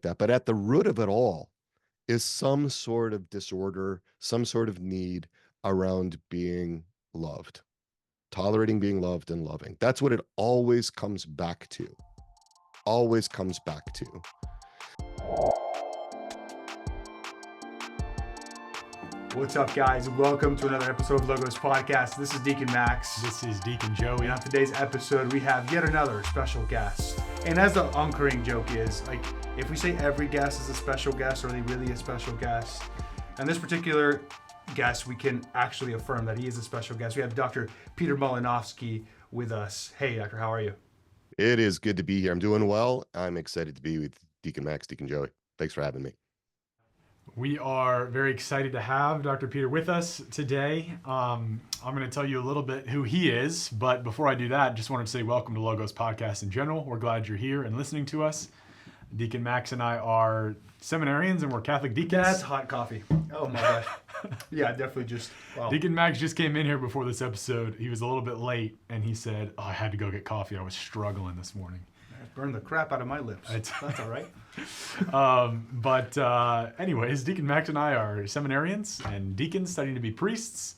that. But at the root of it all is some sort of disorder, some sort of need around being loved, tolerating being loved and loving. That's what it always comes back to. Always comes back to. What's up, guys? Welcome to another episode of Logos Podcast. This is Deacon Max. This is Deacon Joey. And on today's episode, we have yet another special guest. And as the anchoring joke is, like, if we say every guest is a special guest, are they really a special guest? And this particular guest, we can actually affirm that he is a special guest. We have Dr. Peter Malinoski with us. Hey, Doctor, how are you? It is good to be here. I'm doing well. I'm excited to be with Deacon Max, Deacon Joey. Thanks for having me. We are very excited to have Dr. Peter with us today. I'm going to tell you a little bit who he is, but before I do that, just wanted to say welcome to Logos Podcast in general. We're glad you're here and listening to us. Deacon Max and I are seminarians and we're Catholic deacons. That's hot coffee. Oh my gosh. Yeah, definitely wow. Deacon Max just came in here before this episode. He was a little bit late and he said, I had to go get coffee. I was struggling this morning. Burned the crap out of my lips. That's all right. Anyways, Deacon Max and I are seminarians and deacons studying to be priests.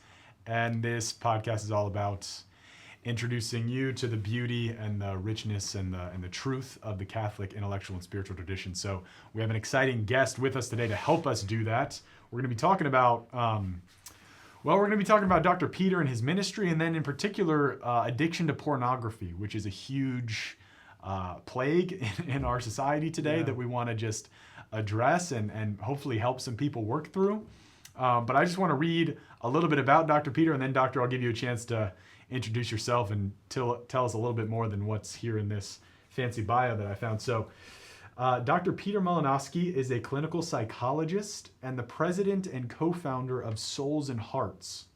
And this podcast is all about introducing you to the beauty and the richness and the truth of the Catholic intellectual and spiritual tradition. So we have an exciting guest with us today to help us do that. We're going to be talking about, Dr. Peter and his ministry, and then in particular, addiction to pornography, which is a huge plague in our society today that we want to just address and hopefully help some people work through. But I just want to read a little bit about Dr. Peter, and then Doctor, I'll give you a chance to introduce yourself and tell us a little bit more than what's here in this fancy bio that I found. So Dr. Peter Malinoski is a clinical psychologist and the president and co-founder of Souls and Hearts,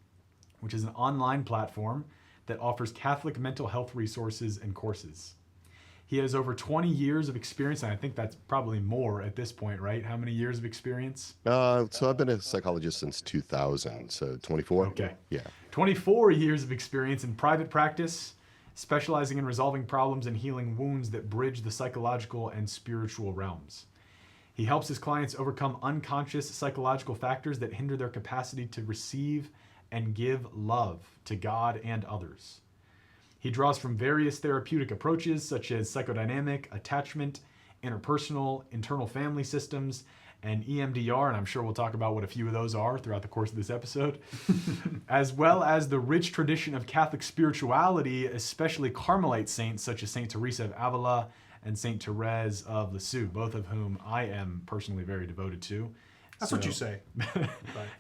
which is an online platform that offers Catholic mental health resources and courses. He has over 20 years of experience, and I think that's probably more at this point, right? How many years of experience? So I've been a psychologist since 2000, so 24. Okay. Yeah. 24 years of experience in private practice, specializing in resolving problems and healing wounds that bridge the psychological and spiritual realms. He helps his clients overcome unconscious psychological factors that hinder their capacity to receive and give love to God and others. He draws from various therapeutic approaches such as psychodynamic, attachment, interpersonal, internal family systems, and EMDR, and I'm sure we'll talk about what a few of those are throughout the course of this episode, as well as the rich tradition of Catholic spirituality, especially Carmelite saints such as Saint Teresa of Avila and Saint Therese of Lisieux, both of whom I am personally very devoted to. That's what you say.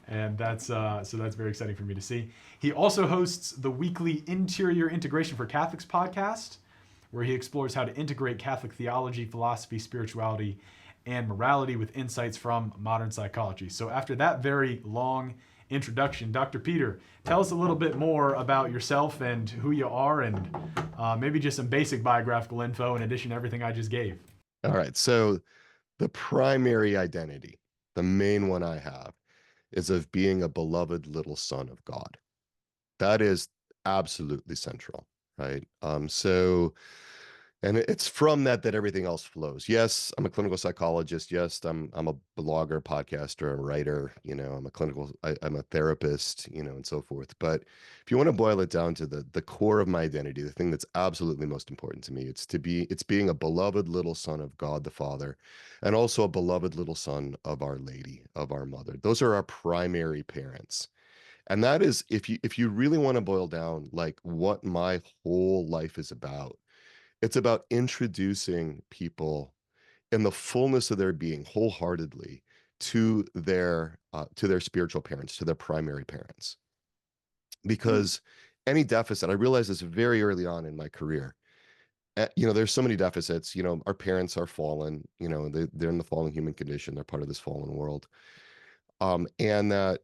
And that's very exciting for me to see. He also hosts the weekly Interior Integration for Catholics podcast, where he explores how to integrate Catholic theology, philosophy, spirituality, and morality with insights from modern psychology. So after that very long introduction, Dr. Peter, tell us a little bit more about yourself and who you are, and maybe just some basic biographical info in addition to everything I just gave. All right. So the primary identity, the main one I have, is of being a beloved little son of God. That is absolutely central, right? And it's from that everything else flows. Yes, I'm a clinical psychologist. Yes, I'm a blogger, podcaster, a writer. I'm a therapist, and so forth. But if you want to boil it down to the core of my identity, the thing that's absolutely most important to me, it's being a beloved little son of God the Father, and also a beloved little son of Our Lady, of our Mother. Those are our primary parents. And that is, if you really want to boil down like what my whole life is about, it's about introducing people in the fullness of their being, wholeheartedly, to their spiritual parents, to their primary parents. Because any deficit, I realized this very early on in my career. There's so many deficits. Our parents are fallen. They're in the fallen human condition. They're part of this fallen world, and that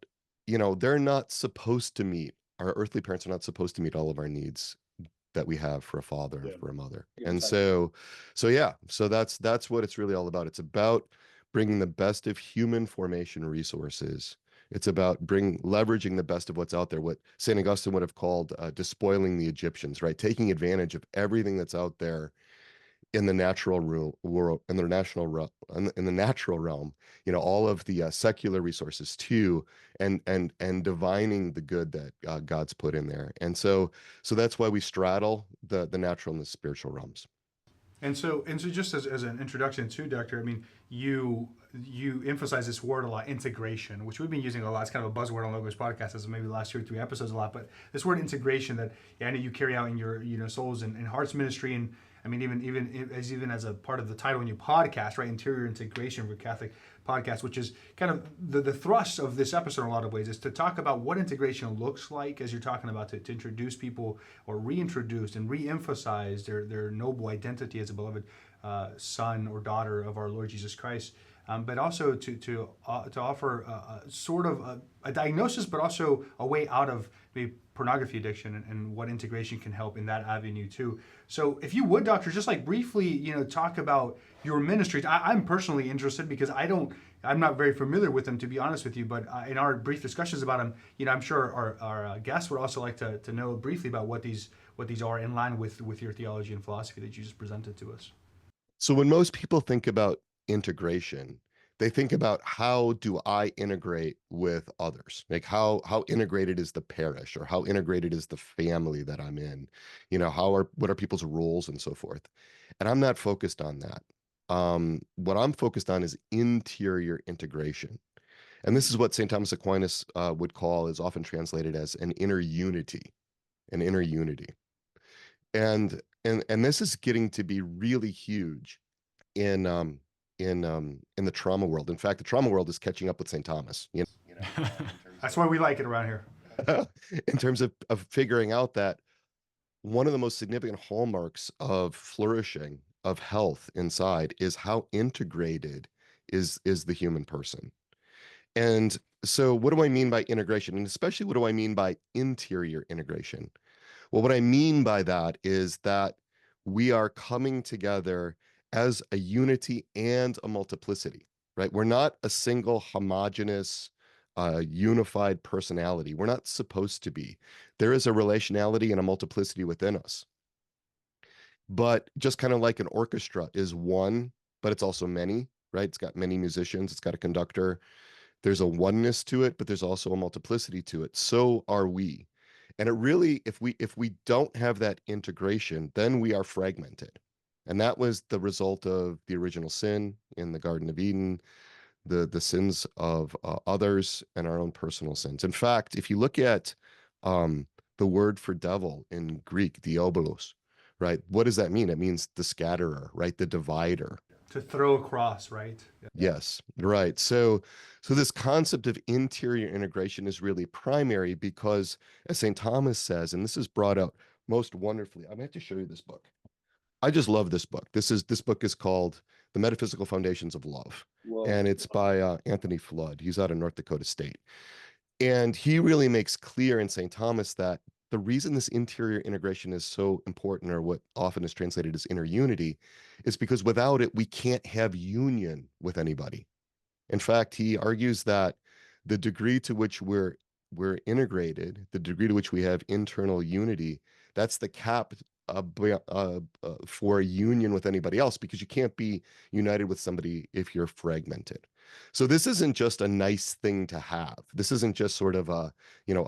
they're not supposed to meet. Our earthly parents are not supposed to meet all of our needs that we have for a father and for a mother. And so that's what it's really all about. It's about bringing the best of human formation resources. It's about leveraging the best of what's out there, what St. Augustine would have called despoiling the Egyptians, right? Taking advantage of everything that's out there in the natural world, in the natural realm, in the natural realm, all of the secular resources too, and divining the good that God's put in there. And so that's why we straddle the natural and the spiritual realms. And so just as an introduction too, Doctor, I mean, you emphasize this word a lot, integration, which we've been using a lot. It's kind of a buzzword on Logos podcast as maybe the last 2 or 3 episodes a lot. But this word integration that I know you carry out in your souls and hearts ministry, and I mean even as a part of the title in your podcast, right? Interior integration for Catholic podcast, which is kind of the thrust of this episode in a lot of ways, is to talk about what integration looks like, as you're talking about, to introduce people or reintroduce and re-emphasize their noble identity as a beloved son or daughter of our Lord Jesus Christ. But also to offer sort of a diagnosis, but also a way out of maybe pornography addiction and what integration can help in that avenue too. So if you would, Doctor, just like briefly, talk about your ministries. I'm personally interested because I'm not very familiar with them, to be honest with you. But in our brief discussions about them, I'm sure our guests would also like to know briefly about what these are in line with your theology and philosophy that you just presented to us. So when most people think about integration, they think about, how do I integrate with others? Like how integrated is the parish, or how integrated is the family that I'm in? What are people's roles and so forth? And I'm not focused on that. What I'm focused on is interior integration. And this is what St. Thomas Aquinas would call, is often translated as an inner unity, an inner unity. And this is getting to be really huge in the trauma world. In fact, the trauma world is catching up with St. Thomas. That's why we like it around here. In terms of figuring out that one of the most significant hallmarks of flourishing, of health inside, is how integrated is the human person. And so what do I mean by integration? And especially, what do I mean by interior integration? Well, what I mean by that is that we are coming together as a unity and a multiplicity, right? We're not a single homogeneous, unified personality. We're not supposed to be. There is a relationality and a multiplicity within us. But just kind of like an orchestra is one, but it's also many, right? It's got many musicians, it's got a conductor. There's a oneness to it, but there's also a multiplicity to it. So are we. And it really, if we don't have that integration, then we are fragmented. And that was the result of the original sin in the Garden of Eden, the sins of others, and our own personal sins. In fact, if you look at the word for devil in Greek, diabolos, right? What does that mean? It means the scatterer, right? The divider. To throw across, right? Yeah. Yes, right. So this concept of interior integration is really primary because, as St. Thomas says, and this is brought out most wonderfully, I'm going to have to show you this book. I just love this book. This book is called The Metaphysical Foundations of Love. Whoa. And it's by Anthony Flood. He's out of North Dakota State. And he really makes clear in St. Thomas that the reason this interior integration is so important, or what often is translated as inner unity, is because without it, we can't have union with anybody. In fact, he argues that the degree to which we're integrated, the degree to which we have internal unity, that's the cap for a union with anybody else, because you can't be united with somebody if you're fragmented. So this isn't just a nice thing to have. This isn't just sort of a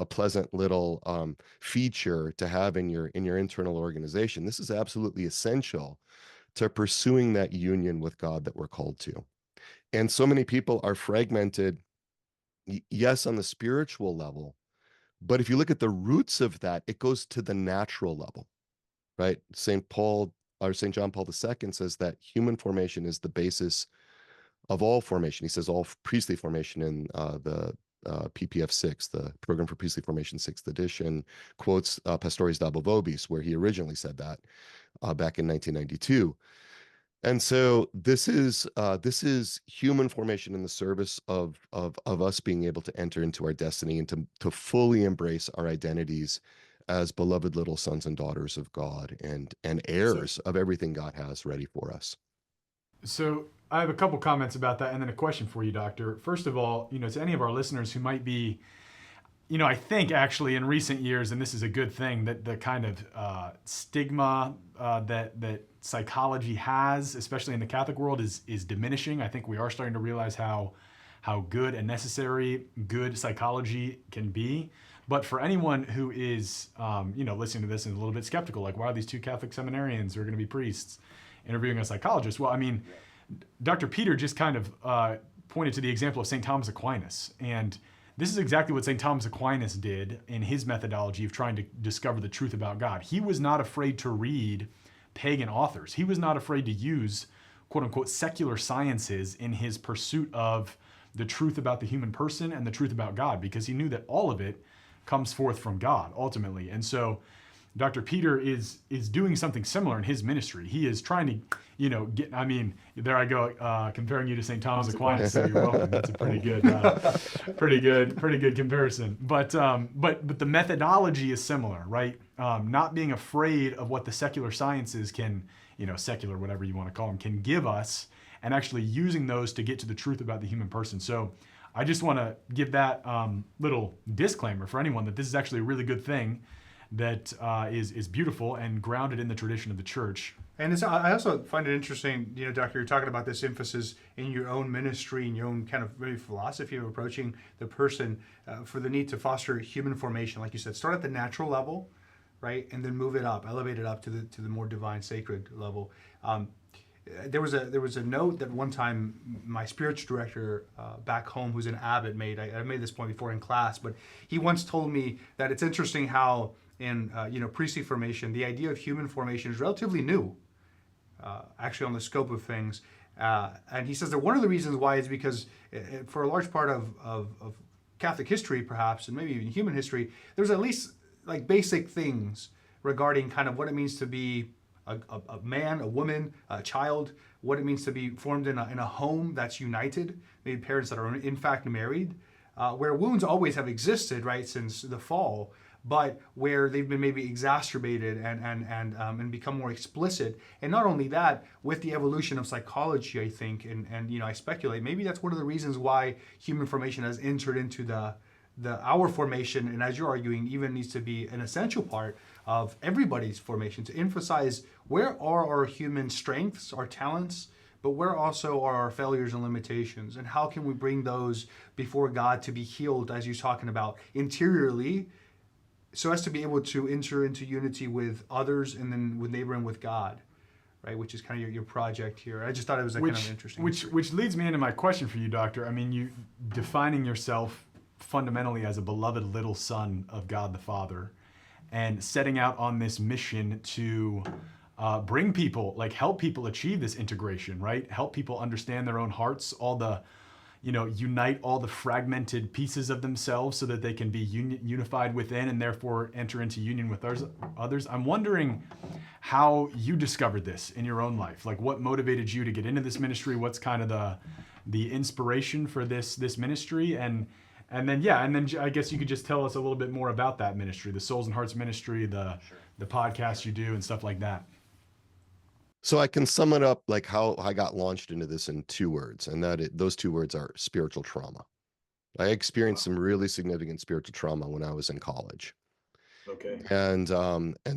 pleasant little feature to have in your internal organization. This is absolutely essential to pursuing that union with God that we're called to. And so many people are fragmented, yes, on the spiritual level, but if you look at the roots of that, it goes to the natural level. Right? St. John Paul II says that human formation is the basis of all formation. He says all priestly formation in the PPF 6, the Program for Priestly Formation 6th edition, quotes Pastoris Dabo Vobis, where he originally said that back in 1992. And so this is human formation in the service of us being able to enter into our destiny and to fully embrace our identities as beloved little sons and daughters of God and heirs of everything God has ready for us. So I have a couple comments about that, and then a question for you, Doctor. First of all, to any of our listeners who might be I think actually in recent years, and this is a good thing, that the kind of stigma that psychology has, especially in the Catholic world, is diminishing. I think we are starting to realize how good and necessary good psychology can be. But for anyone who is, listening to this and a little bit skeptical, like, why are these two Catholic seminarians who are going to be priests interviewing a psychologist? Well, I mean, Dr. Peter just kind of pointed to the example of St. Thomas Aquinas. And this is exactly what St. Thomas Aquinas did in his methodology of trying to discover the truth about God. He was not afraid to read pagan authors. He was not afraid to use, quote unquote, secular sciences in his pursuit of the truth about the human person and the truth about God, because he knew that all of it comes forth from God ultimately. And so Dr. Peter is doing something similar in his ministry. He is trying to, get, I mean, there I go, comparing you to St. Thomas Aquinas. So you're welcome. That's a pretty good comparison. But the methodology is similar, right? Not being afraid of what the secular sciences can, secular, whatever you want to call them, can give us, and actually using those to get to the truth about the human person. So I just want to give that little disclaimer for anyone that this is actually a really good thing that is beautiful and grounded in the tradition of the church. And I also find it interesting, Doctor, you're talking about this emphasis in your own ministry and your own kind of very philosophy of approaching the person for the need to foster human formation. Like you said, start at the natural level, right, and then move it up, elevate it up to the more divine, sacred level. There was a note that one time my spiritual director back home, who's an abbot, made. I made this point before in class, but he once told me that it's interesting how in priestly formation, the idea of human formation is relatively new, actually on the scope of things. And he says that one of the reasons why is because for a large part of Catholic history, perhaps, and maybe even human history, there's at least like basic things regarding kind of what it means to be a man, a woman, a child, what it means to be formed in a home that's united, maybe parents that are in fact married, where wounds always have existed, right, since the fall, but where they've been maybe exacerbated and become more explicit. And not only that, with the evolution of psychology, I think, and I speculate, maybe that's one of the reasons why human formation has entered into our formation, and as you're arguing, even needs to be an essential part of everybody's formation, to emphasize where are our human strengths, our talents, but where also are our failures and limitations, and how can we bring those before God to be healed, as you're talking about, interiorly, so as to be able to enter into unity with others and then with neighbor and with God, right? Which is kind of your project here. I just thought it was kind of interesting. Which leads me into my question for you, Doctor. I mean, you defining yourself fundamentally as a beloved little son of God the Father, and setting out on this mission to bring people, like help people achieve this integration, right? Help people understand their own hearts, all the, unite all the fragmented pieces of themselves so that they can be unified within and therefore enter into union with others. I'm wondering how you discovered this in your own life. Like, what motivated you to get into this ministry? What's kind of the inspiration for this ministry? And then I guess you could just tell us a little bit more about that ministry, the Souls and Hearts ministry, the podcast you do and stuff like that. So I can sum it up like how I got launched into this in 2 words, and those 2 words are spiritual trauma. I experienced some really significant spiritual trauma when I was in college. Okay. And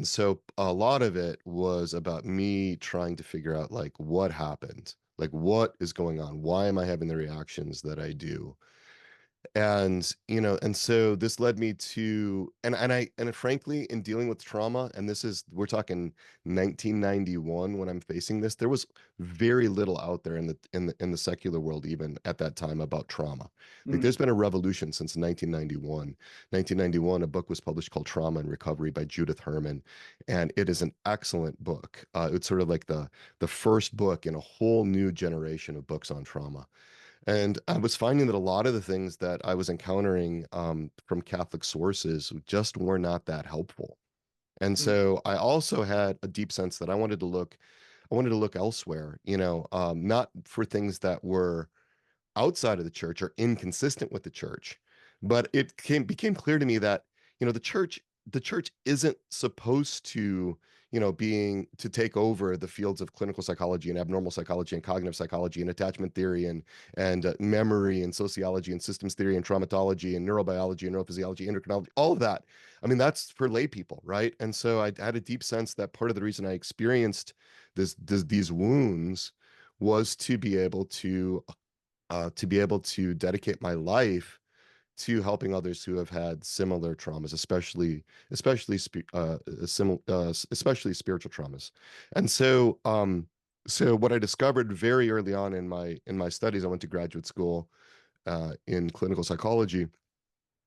so a lot of it was about me trying to figure out like what happened, like what is going on, why am I having the reactions that I do? And so this led me to and frankly, in dealing with trauma, and we're talking 1991 when I'm facing this, there was very little out there in the secular world even at that time about trauma. Like, there's been a revolution since 1991. 1991, a book was published called Trauma and Recovery by Judith Herman, and it is an excellent book. It's sort of like the first book in a whole new generation of books on trauma. And I was finding that a lot of the things that I was encountering from Catholic sources just were not that helpful. And so I also had a deep sense that I wanted to look elsewhere, not for things that were outside of the church or inconsistent with the church, but became clear to me that, the church isn't supposed to, being to take over the fields of clinical psychology and abnormal psychology and cognitive psychology and attachment theory and memory and sociology and systems theory and traumatology and neurobiology and neurophysiology, endocrinology, all of that. I mean, that's for lay people, right? And so I had a deep sense that part of the reason I experienced these wounds was to be able to dedicate my life to helping others who have had similar traumas, especially spiritual traumas. And so what I discovered very early on in my studies, I went to graduate school in clinical psychology.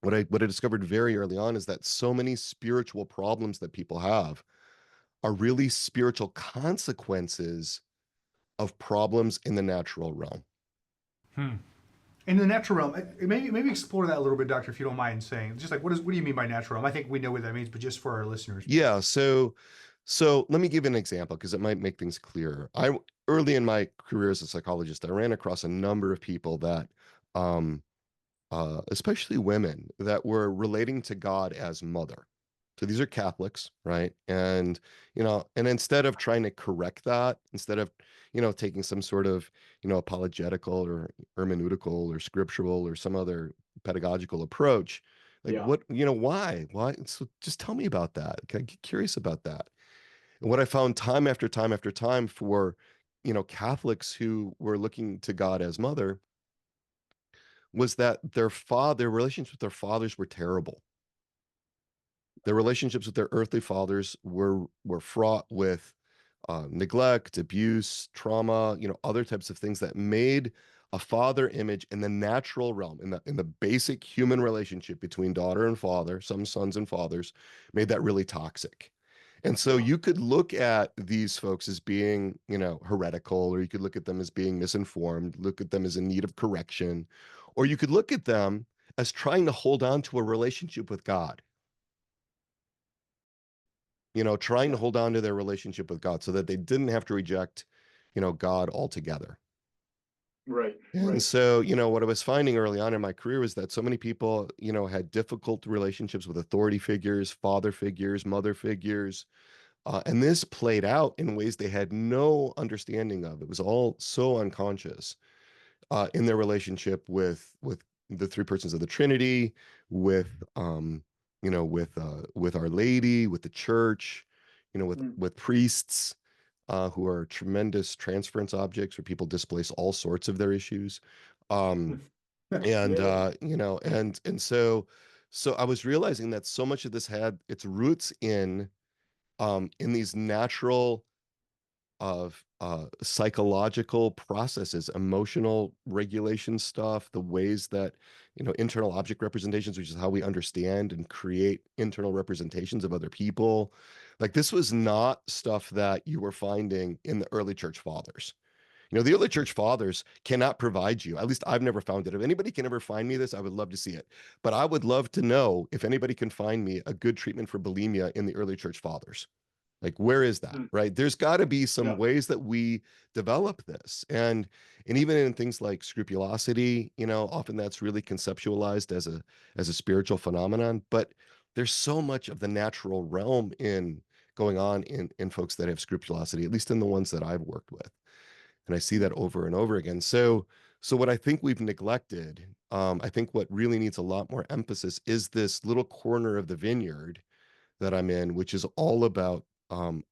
What I discovered very early on is that so many spiritual problems that people have are really spiritual consequences of problems in the natural realm. Hmm. In the natural realm, maybe explore that a little bit, Doctor, if you don't mind saying. Just like, what do you mean by natural realm? I think we know what that means, but just for our listeners. Yeah, so let me give an example because it might make things clearer. I early in my career as a psychologist, I ran across a number of people that um especially women that were relating to God as mother. So these are Catholics, right? And instead of trying to correct that, instead of, taking some sort of, apologetical or hermeneutical or scriptural or some other pedagogical approach, like Yeah. what, why? So just tell me about that. I get curious about that. And what I found time after time after time for, Catholics who were looking to God as mother was that their relationships with their fathers were terrible. Their relationships with their earthly fathers were fraught with neglect, abuse, trauma, other types of things that made a father image in the natural realm, in the basic human relationship between daughter and father, some sons and fathers, made that really toxic. And so Yeah. you could look at these folks as being, heretical, or you could look at them as being misinformed, look at them as in need of correction, or you could look at them as trying to hold on to a relationship with God, trying to Yeah. hold on to their relationship with God so that they didn't have to reject, God altogether. Right. And Right. so, what I was finding early on in my career was that so many people, had difficult relationships with authority figures, father figures, mother figures. And this played out in ways they had no understanding of. It was all so unconscious in their relationship with the three persons of the Trinity, with with Our Lady, with the church, Mm. with priests who are tremendous transference objects where people displace all sorts of their issues. Um, and Really? so I was realizing that so much of this had its roots in these natural of psychological processes, emotional regulation stuff, the ways that, internal object representations, which is how we understand and create internal representations of other people. Like this was not stuff that you were finding in the early church fathers. The early church fathers cannot provide you. At least I've never found it. If anybody can ever find me this, I would love to see it. But I would love to know if anybody can find me a good treatment for bulimia in the early church fathers. Like, where is that? Mm. Right? There's got to be some Yeah. ways that we develop this. And even in things like scrupulosity, often that's really conceptualized as a spiritual phenomenon. But there's so much of the natural realm in going on in folks that have scrupulosity, at least in the ones that I've worked with. And I see that over and over again. So what I think we've neglected, I think what really needs a lot more emphasis is this little corner of the vineyard that I'm in, which is all about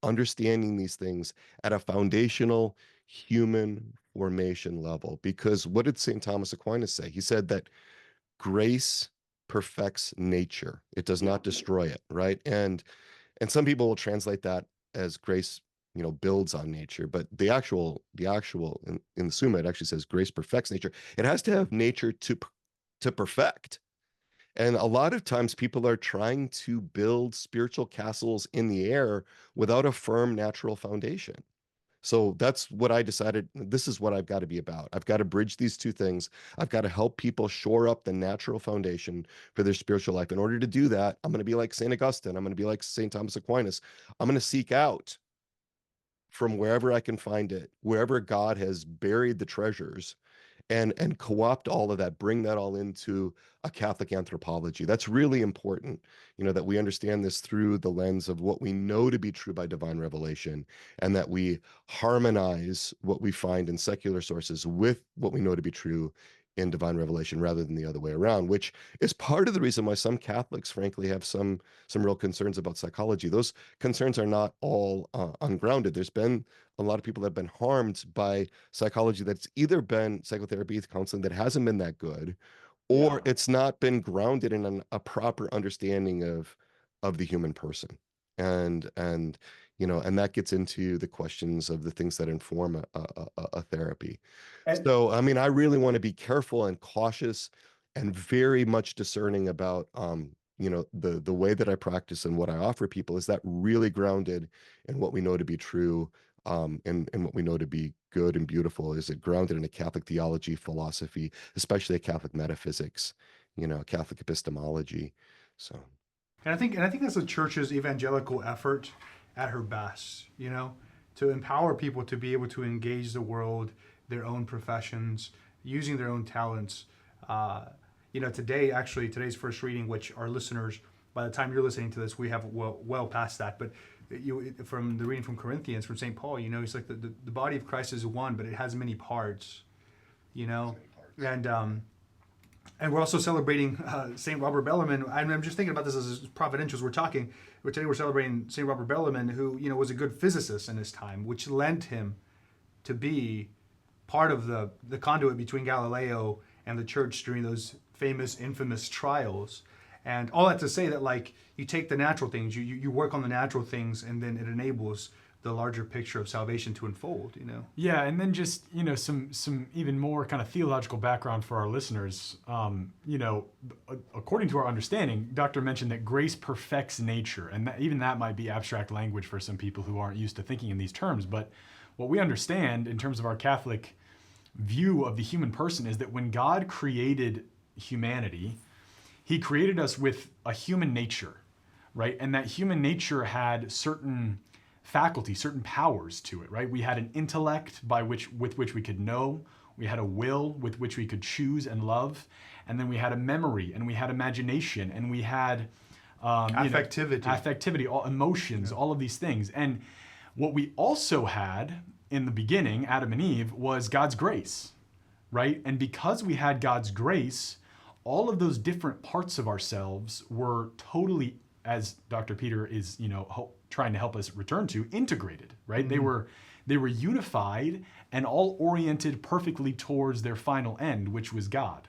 understanding these things at a foundational human formation level. Because what did St. Thomas Aquinas say? He said that grace perfects nature. It does Yeah. not destroy it, right? And some people will translate that as grace, builds on nature, but the actual in the Summa, it actually says grace perfects nature. It has to have nature to perfect. And a lot of times people are trying to build spiritual castles in the air without a firm natural foundation. So that's what I decided. This is what I've got to be about. I've got to bridge these two things. I've got to help people shore up the natural foundation for their spiritual life. In order to do that, I'm going to be like St. Augustine. I'm going to be like St. Thomas Aquinas. I'm going to seek out from wherever I can find it, wherever God has buried the treasures, and co-opt all of that, bring that all into a Catholic anthropology. That's really important, that we understand this through the lens of what we know to be true by divine revelation, and that we harmonize what we find in secular sources with what we know to be true in divine revelation, rather than the other way around, which is part of the reason why some Catholics, frankly, have some real concerns about psychology. Those concerns are not all ungrounded. There's been a lot of people that have been harmed by psychology that's either been psychotherapy, counseling that hasn't been that good, Yeah. or it's not been grounded in a proper understanding of the human person. And that gets into the questions of the things that inform a therapy. And So, I mean, I really want to be careful and cautious and very much discerning about, the way that I practice and what I offer people. Is that really grounded in what we know to be true, and what we know to be good and beautiful? Is it grounded in a Catholic theology, philosophy, especially a Catholic metaphysics, Catholic epistemology? So, I think that's the church's evangelical effort at her best, to empower people to be able to engage the world, their own professions, using their own talents. Today's first reading, which our listeners, by the time you're listening to this, we have well past that. But from the reading from Corinthians, from St. Paul, he's like the body of Christ is one, but it has many parts, and we're also celebrating St. Robert Bellarmine. I'm just thinking about this as providentials. Today we're celebrating St. Robert Bellarmine, who was a good physicist in his time, which lent him to be part of the conduit between Galileo and the church during those infamous trials. And all that to say that, like, you take the natural things, you work on the natural things, and then it enables the larger picture of salvation to unfold, Yeah, and then just, some even more kind of theological background for our listeners. According to our understanding, Doctor mentioned that grace perfects nature, and even that might be abstract language for some people who aren't used to thinking in these terms. But what we understand in terms of our Catholic view of the human person is that when God created humanity, he created us with a human nature, right? And that human nature had certain faculties, certain powers to it, right? We had an intellect with which we could know. We had a will with which we could choose and love. And then we had a memory, and we had imagination, and we had affectivity, all emotions, all of these things. And what we also had in the beginning, Adam and Eve, was God's grace, right? And because we had God's grace, all of those different parts of ourselves were totally, as Dr. Peter is, trying to help us return to, integrated, right? Mm-hmm. They were unified and all oriented perfectly towards their final end, which was God.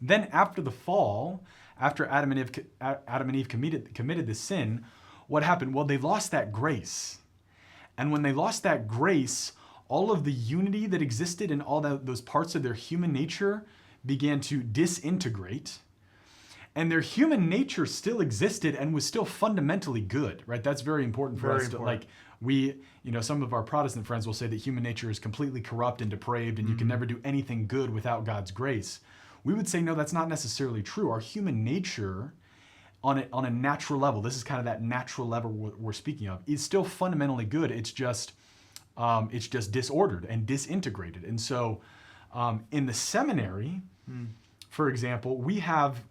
Then after the fall, after Adam and Eve committed this sin, what happened? Well, they lost that grace. And when they lost that grace, all of the unity that existed in all those parts of their human nature began to disintegrate. And their human nature still existed and was still fundamentally good, right? That's very important for us. Some of our Protestant friends will say that human nature is completely corrupt and depraved, and you can never do anything good without God's grace. We would say, no, that's not necessarily true. Our human nature, on a natural level, this is kind of that natural level we're speaking of, is still fundamentally good. It's just disordered and disintegrated. And so in the seminary, for example, we have,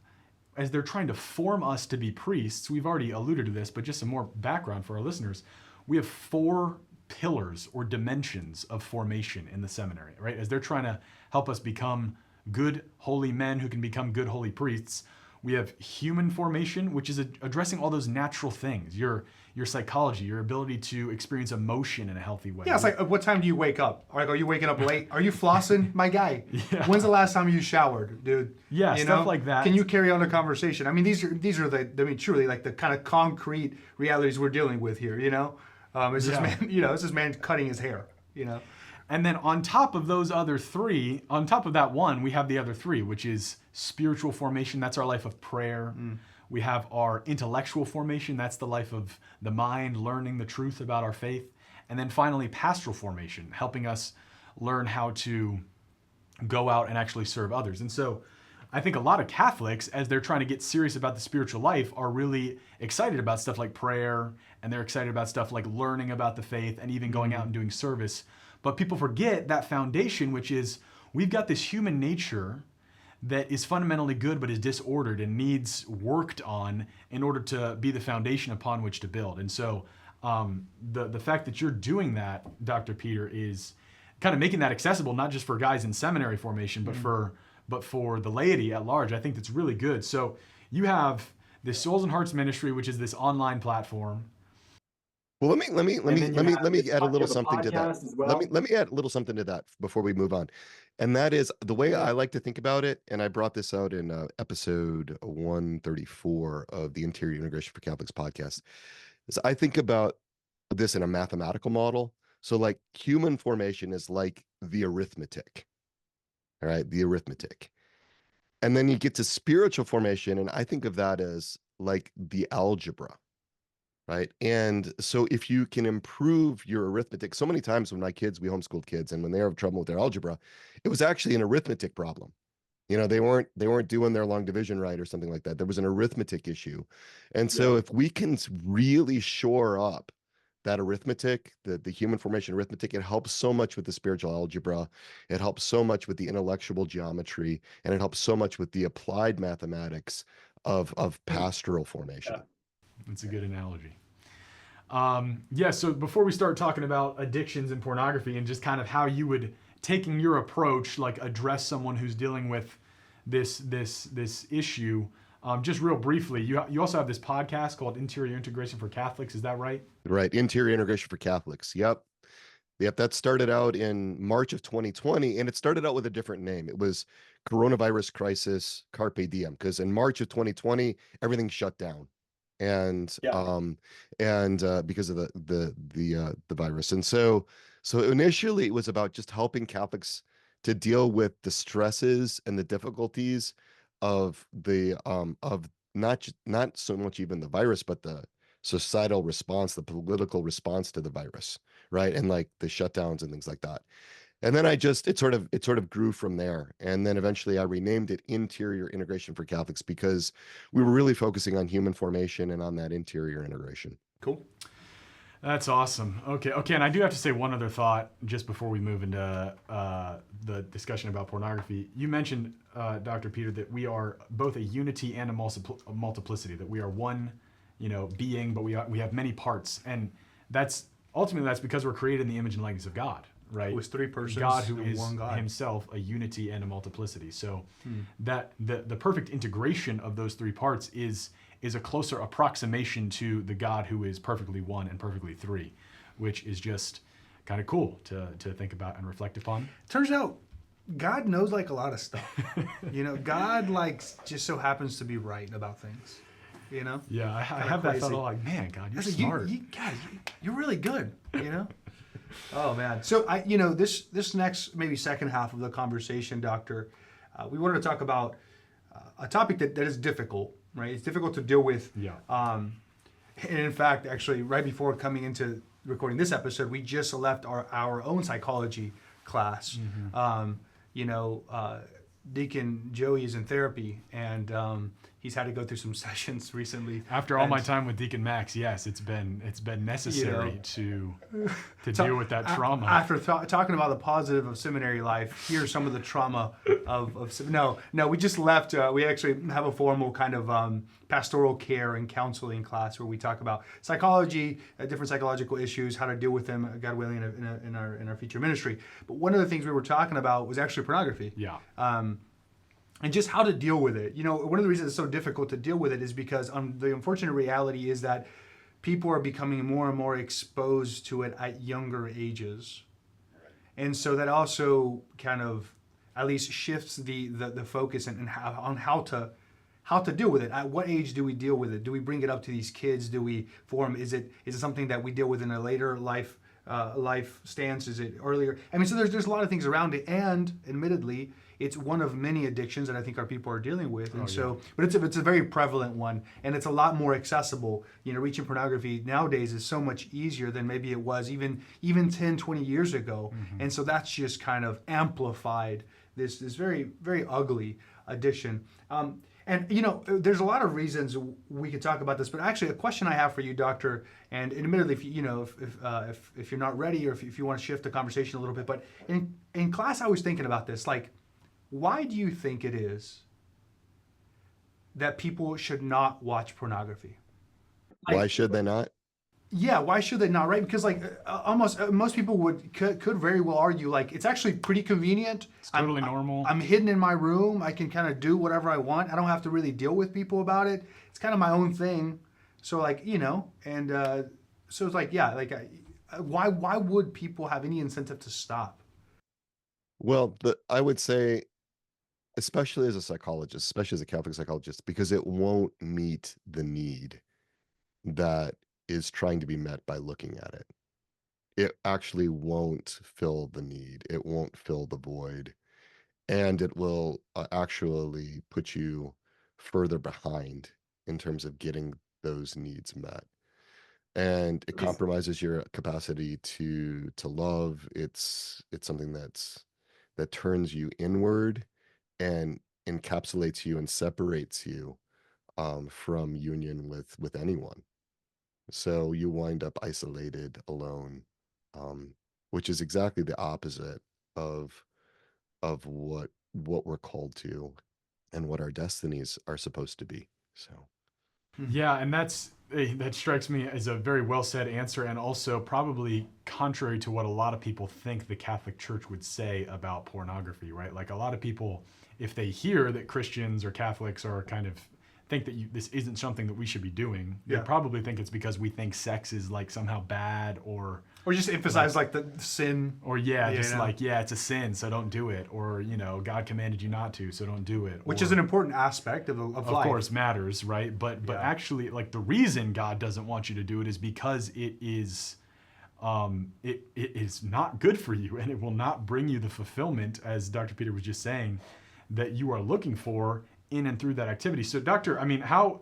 as they're trying to form us to be priests, we've already alluded to this, but just some more background for our listeners. We have 4 pillars or dimensions of formation in the seminary, right? As they're trying to help us become good, holy men who can become good, holy priests. We have human formation, which is addressing all those natural things, your psychology, your ability to experience emotion in a healthy way. Yeah, it's like, what time do you wake up? Like, are you waking up late? Are you flossing? My guy. Yeah. When's the last time you showered, dude? Yeah, stuff like that. Can you carry on a conversation? I mean, these are truly like the kind of concrete realities we're dealing with here, It's this man cutting his hair, And then on top of those other 3, on top of that one, we have the other 3, which is spiritual formation. That's our life of prayer. We have our intellectual formation. That's the life of the mind, learning the truth about our faith. And then finally, pastoral formation, helping us learn how to go out and actually serve others. And so I think a lot of Catholics, as they're trying to get serious about the spiritual life, are really excited about stuff like prayer, and they're excited about stuff like learning about the faith and even going out and doing service. But people forget that foundation, which is we've got this human nature that is fundamentally good but is disordered and needs worked on in order to be the foundation upon which to build. And so the fact that you're doing that, Dr. Peter, is kind of making that accessible, not just for guys in seminary formation, but for the laity at large. I think that's really good. So you have this Souls and Hearts Ministry, which is this online platform. Well, let me add a little something to that. Well. Let me add a little something to that before we move on. And that is the way I like to think about it. And I brought this out in episode 134 of the Interior Integration for Catholics podcast. Is I think about this in a mathematical model. So like human formation is like the arithmetic. All right, the arithmetic. And then you get to spiritual formation, and I think of that as like the algebra. Right. And so if you can improve your arithmetic, so many times when we homeschooled kids, and when they have trouble with their algebra, it was actually an arithmetic problem. You know, they weren't doing their long division right or something like that. There was an arithmetic issue. And so if we can really shore up that arithmetic, the human formation arithmetic, it helps so much with the spiritual algebra. It helps so much with the intellectual geometry, and it helps so much with the applied mathematics of pastoral formation. Yeah. That's a good analogy. So before we start talking about addictions and pornography and just kind of how you would, taking your approach, like address someone who's dealing with this issue, just real briefly, you also have this podcast called Interior Integration for Catholics. Is that right? Right. Interior Integration for Catholics. Yep. That started out in March of 2020, and it started out with a different name. It was Coronavirus Crisis Carpe Diem, because in March of 2020, everything shut down. And because of the virus. And so initially it was about just helping Catholics to deal with the stresses and the difficulties of not so much even the virus, but the societal response, the political response to the virus, right? And like the shutdowns and things like that. And then it sort of grew from there. And then eventually I renamed it Interior Integration for Catholics, because we were really focusing on human formation and on that interior integration. Cool. That's awesome. Okay. And I do have to say one other thought just before we move into the discussion about pornography. You mentioned, Dr. Peter, that we are both a unity and a multiplicity, that we are one, being, but we have many parts. And that's because we're created in the image and likeness of God. Right, with three persons, God who and is one God. himself a unity and a multiplicity. So that the perfect integration of those three parts is a closer approximation to the God who is perfectly one and perfectly three, which is just kind of cool to think about and reflect upon. Turns out God knows like a lot of stuff. God just so happens to be right about things. Yeah, I have that thought like, man, God, you're smart. You're really good. Oh man! So this next maybe second half of the conversation, Doctor, we wanted to talk about a topic that is difficult, right? It's difficult to deal with. Yeah. And in fact, actually, right before coming into recording this episode, we just left our own psychology class. Deacon Joey is in therapy, and he's had to go through some sessions recently. After all my time with Deacon Max, yes, it's been necessary to deal with that trauma. After talking about the positive of seminary life, here's some of the trauma of no. We just left. We actually have a formal kind of pastoral care and counseling class where we talk about psychology, different psychological issues, how to deal with them, God willing, in our future ministry. But one of the things we were talking about was actually pornography. Yeah. And just how to deal with it. One of the reasons it's so difficult to deal with it is because the unfortunate reality is that people are becoming more and more exposed to it at younger ages. And so that also kind of at least shifts the focus on how to deal with it. At what age do we deal with it? Do we bring it up to these kids? Do we form? Is it something that we deal with in a later life stance? Is it earlier? I mean, so there's a lot of things around it, and admittedly, it's one of many addictions that I think our people are dealing with, and but it's a very prevalent one, and it's a lot more accessible. Reaching pornography nowadays is so much easier than maybe it was even 10, 20 years ago, and so that's just kind of amplified this very very ugly addiction. And you know, there's a lot of reasons we could talk about this, but actually, a question I have for you, Doctor, and admittedly, if you know, if you're not ready, or if you want to shift the conversation a little bit, but in class, I was thinking about this, like, why do you think it is that people should not watch pornography? Why should they not? Yeah, why should they not, right? Because like almost most people could very well argue like it's actually pretty convenient. It's totally normal. I'm hidden in my room. I can kind of do whatever I want. I don't have to really deal with people about it. It's kind of my own thing. So like, you know, and so it's like, yeah, like why would people have any incentive to stop? Well, I would say, especially as a psychologist, especially as a Catholic psychologist, because it won't meet the need that is trying to be met by looking at it. It actually won't fill the need. It won't fill the void. And it will actually put you further behind in terms of getting those needs met. And it compromises your capacity to love. It's something that turns you inward and encapsulates you and separates you from union with anyone. So you wind up isolated, alone, which is exactly the opposite of what we're called to and what our destinies are supposed to be. So Yeah, and that strikes me as a very well said answer, and also probably contrary to what a lot of people think the Catholic Church would say about pornography, right? Like a lot of people, if they hear that Christians or Catholics are kind of think that this isn't something that we should be doing, they probably think it's because we think sex is like somehow bad, or just emphasize like the sin, or it's a sin, so don't do it, or you know, God commanded you not to, so don't do it, which is an important aspect of life. Of course, matters, right? But actually, like the reason God doesn't want you to do it is because it is not good for you, and it will not bring you the fulfillment, as Dr. Peter was just saying, that you are looking for in and through that activity. So, Doctor, I mean, how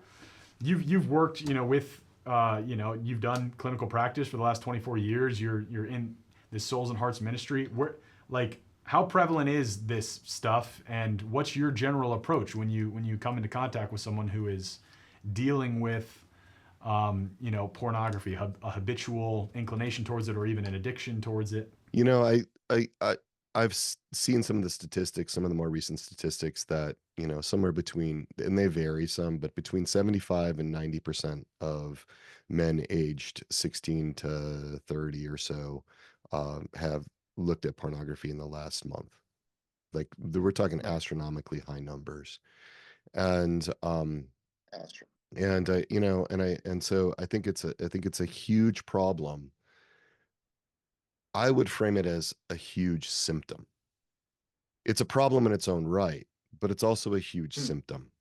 you've worked, you know, with you've done clinical practice for the last 24 years. You're in this Souls and Hearts ministry. Where, like, how prevalent is this stuff, and what's your general approach when you come into contact with someone who is dealing with pornography, a habitual inclination towards it, or even an addiction towards it? You know, I've seen some of the statistics, some of the more recent statistics that, you know, somewhere between, and they vary some, but between 75 and 90% of men aged 16 to 30 or so have looked at pornography in the last month. Like we're talking astronomically high numbers. And so I think it's a huge problem. I would frame it as a huge symptom. It's a problem in its own right, but it's also a huge symptom.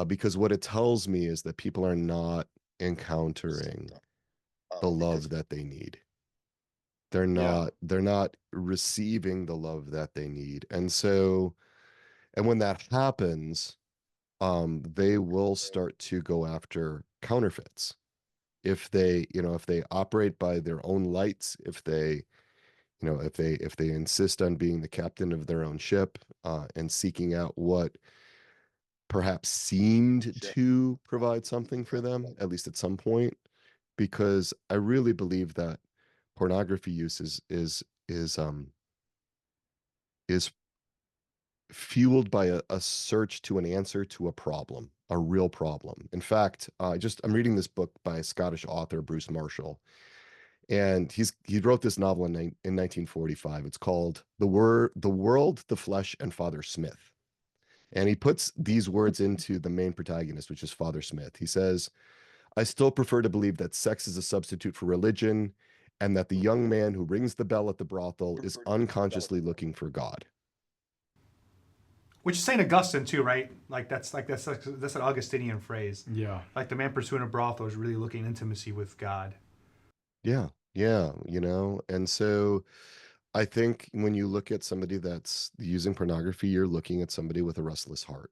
Because what it tells me is that people are not encountering the love that they need. They're not receiving the love that they need. And when that happens, they will start to go after counterfeits. If they operate by their own lights, if they insist on being the captain of their own ship, and seeking out what perhaps seemed to provide something for them, at least at some point, because I really believe that pornography use is fueled by a search to an answer to a problem, a real problem. In fact, I'm reading this book by a Scottish author, Bruce Marshall, and he wrote this novel in 1945. It's called The World, the Flesh, and Father Smith. And he puts these words into the main protagonist, which is Father Smith. He says, "I still prefer to believe that sex is a substitute for religion, and that the young man who rings the bell at the brothel is unconsciously looking for God." Which is Saint Augustine too, right? That's an Augustinian phrase. Yeah. Like the man pursuing a brothel is really looking intimacy with God. Yeah, and so I think when you look at somebody that's using pornography, you're looking at somebody with a restless heart.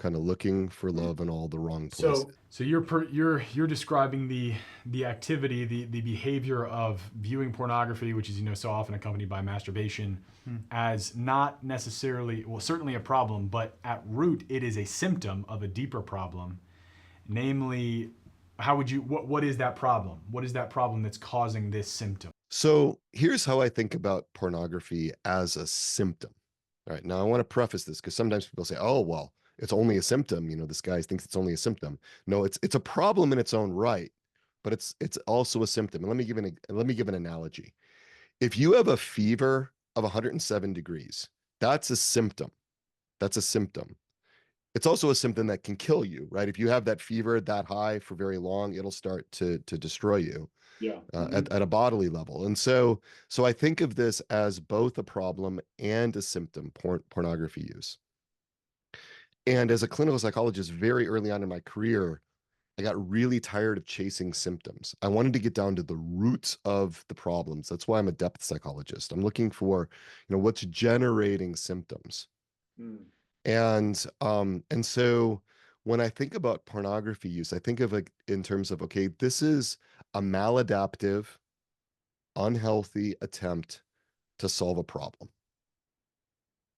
kind of looking for love in all the wrong places. So you're describing the activity, the behavior of viewing pornography, which is so often accompanied by masturbation, as not necessarily, well, certainly a problem, but at root it is a symptom of a deeper problem. Namely, what is that problem? What is that problem that's causing this symptom? So here's how I think about pornography as a symptom. All right. Now I want to preface this because sometimes people say, oh, well, it's only a symptom. This guy thinks it's only a symptom. No, it's a problem in its own right, but it's also a symptom. And let me give an analogy. If you have a fever of 107 degrees, that's a symptom. That's a symptom. It's also a symptom that can kill you, right? If you have that fever that high for very long, it'll start to destroy you. Yeah. At a bodily level. And so I think of this as both a problem and a symptom, pornography use. And as a clinical psychologist, very early on in my career, I got really tired of chasing symptoms. I wanted to get down to the roots of the problems. That's why I'm a depth psychologist. I'm looking for, what's generating symptoms. And so when I think about pornography use, I think of it in terms of, okay, this is a maladaptive, unhealthy attempt to solve a problem.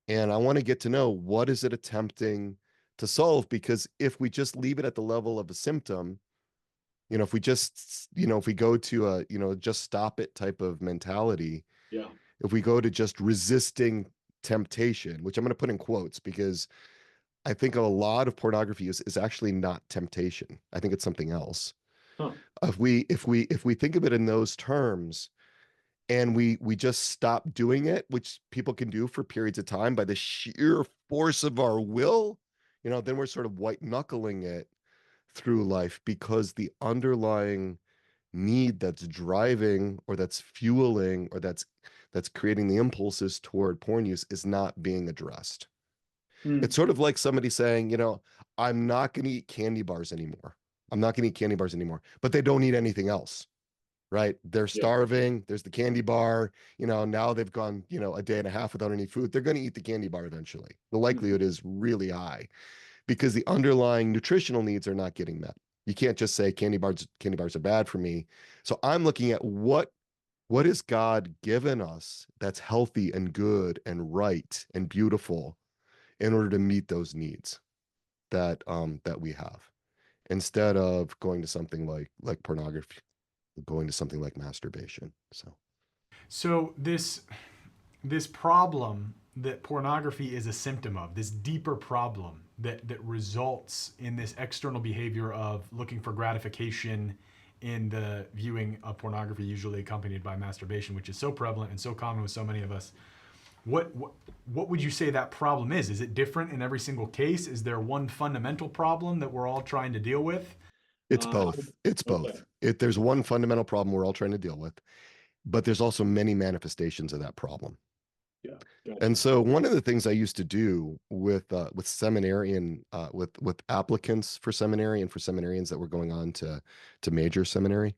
And I want to get to know, what is it attempting to solve? Because if we just leave it at the level of a symptom, if we just, if we go to a, just stop it type of mentality, yeah, if we go to just resisting temptation, which I'm going to put in quotes because I think a lot of pornography is actually not temptation. I think it's something else. Huh. If we think of it in those terms, and we just stop doing it, which people can do for periods of time by the sheer force of our will, then we're sort of white knuckling it through life, because the underlying need that's driving or that's fueling or that's creating the impulses toward porn use is not being addressed. It's sort of like somebody saying, I'm not going to eat candy bars anymore. I'm not going to eat candy bars anymore, but they don't eat anything else. Right? They're starving. There's the candy bar. Now they've gone, a day and a half without any food. They're going to eat the candy bar eventually. The likelihood is really high because the underlying nutritional needs are not getting met. You can't just say candy bars are bad for me. So I'm looking at what has God given us that's healthy and good and right and beautiful in order to meet those needs that we have, instead of going to something like pornography, going to something like masturbation. So this problem that pornography is a symptom of, this deeper problem that results in this external behavior of looking for gratification in the viewing of pornography, usually accompanied by masturbation, which is so prevalent and so common with so many of us. What would you say that problem is? Is it different in every single case? Is there one fundamental problem that we're all trying to deal with? It's both. It's both. There's one fundamental problem we're all trying to deal with, but there's also many manifestations of that problem. Yeah. Gotcha. And so one of the things I used to do with seminarian, with applicants for seminary and for seminarians that were going on to major seminary,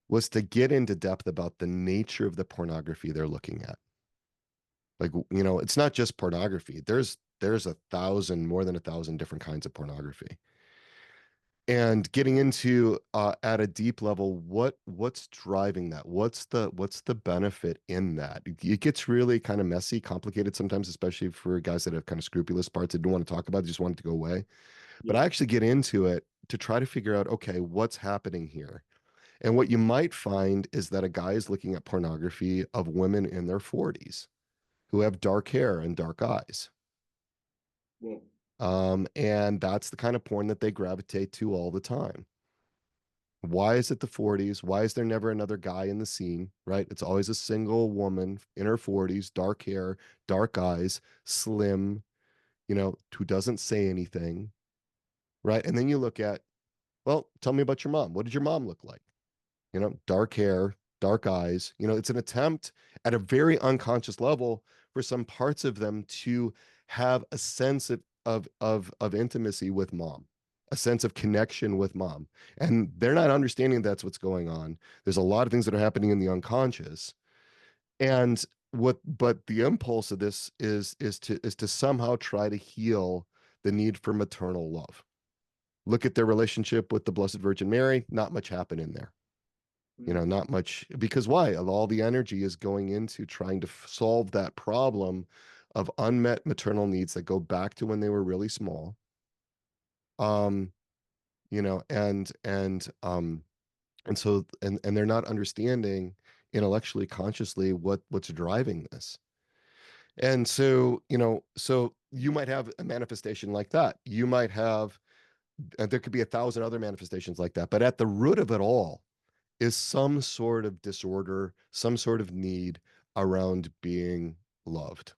was to get into depth about the nature of the pornography they're looking at. Like, it's not just pornography. There's more than 1,000 different kinds of pornography. And getting into at a deep level, what's driving that? What's the benefit in that? It gets really kind of messy, complicated sometimes, especially for guys that have kind of scrupulous parts that don't want to talk about it, just want it to go away. But I actually get into it to try to figure out, okay, what's happening here? And what you might find is that a guy is looking at pornography of women in their 40s who have dark hair and dark eyes. Whoa. And that's the kind of porn that they gravitate to all the time. Why is it the 40s? Why is there never another guy in the scene, right? It's always a single woman in her 40s, dark hair, dark eyes, slim, who doesn't say anything, right? And then you look at, well, tell me about your mom. What did your mom look like? Dark hair, dark eyes. It's an attempt at a very unconscious level for some parts of them to have a sense of intimacy with mom, a sense of connection with mom. And they're not understanding that's what's going on. There's a lot of things that are happening in the unconscious. But the impulse of this is to somehow try to heal the need for maternal love. Look at their relationship with the Blessed Virgin Mary, not much happening there. You know, not much, because why? All the energy is going into trying to solve that problem of unmet maternal needs that go back to when they were really small. You know, and so they're not understanding intellectually, consciously what's driving this. And so, you know, so you might have a manifestation like that. You might have, and there could be 1,000 other manifestations like that, but at the root of it all is some sort of disorder, some sort of need around being loved,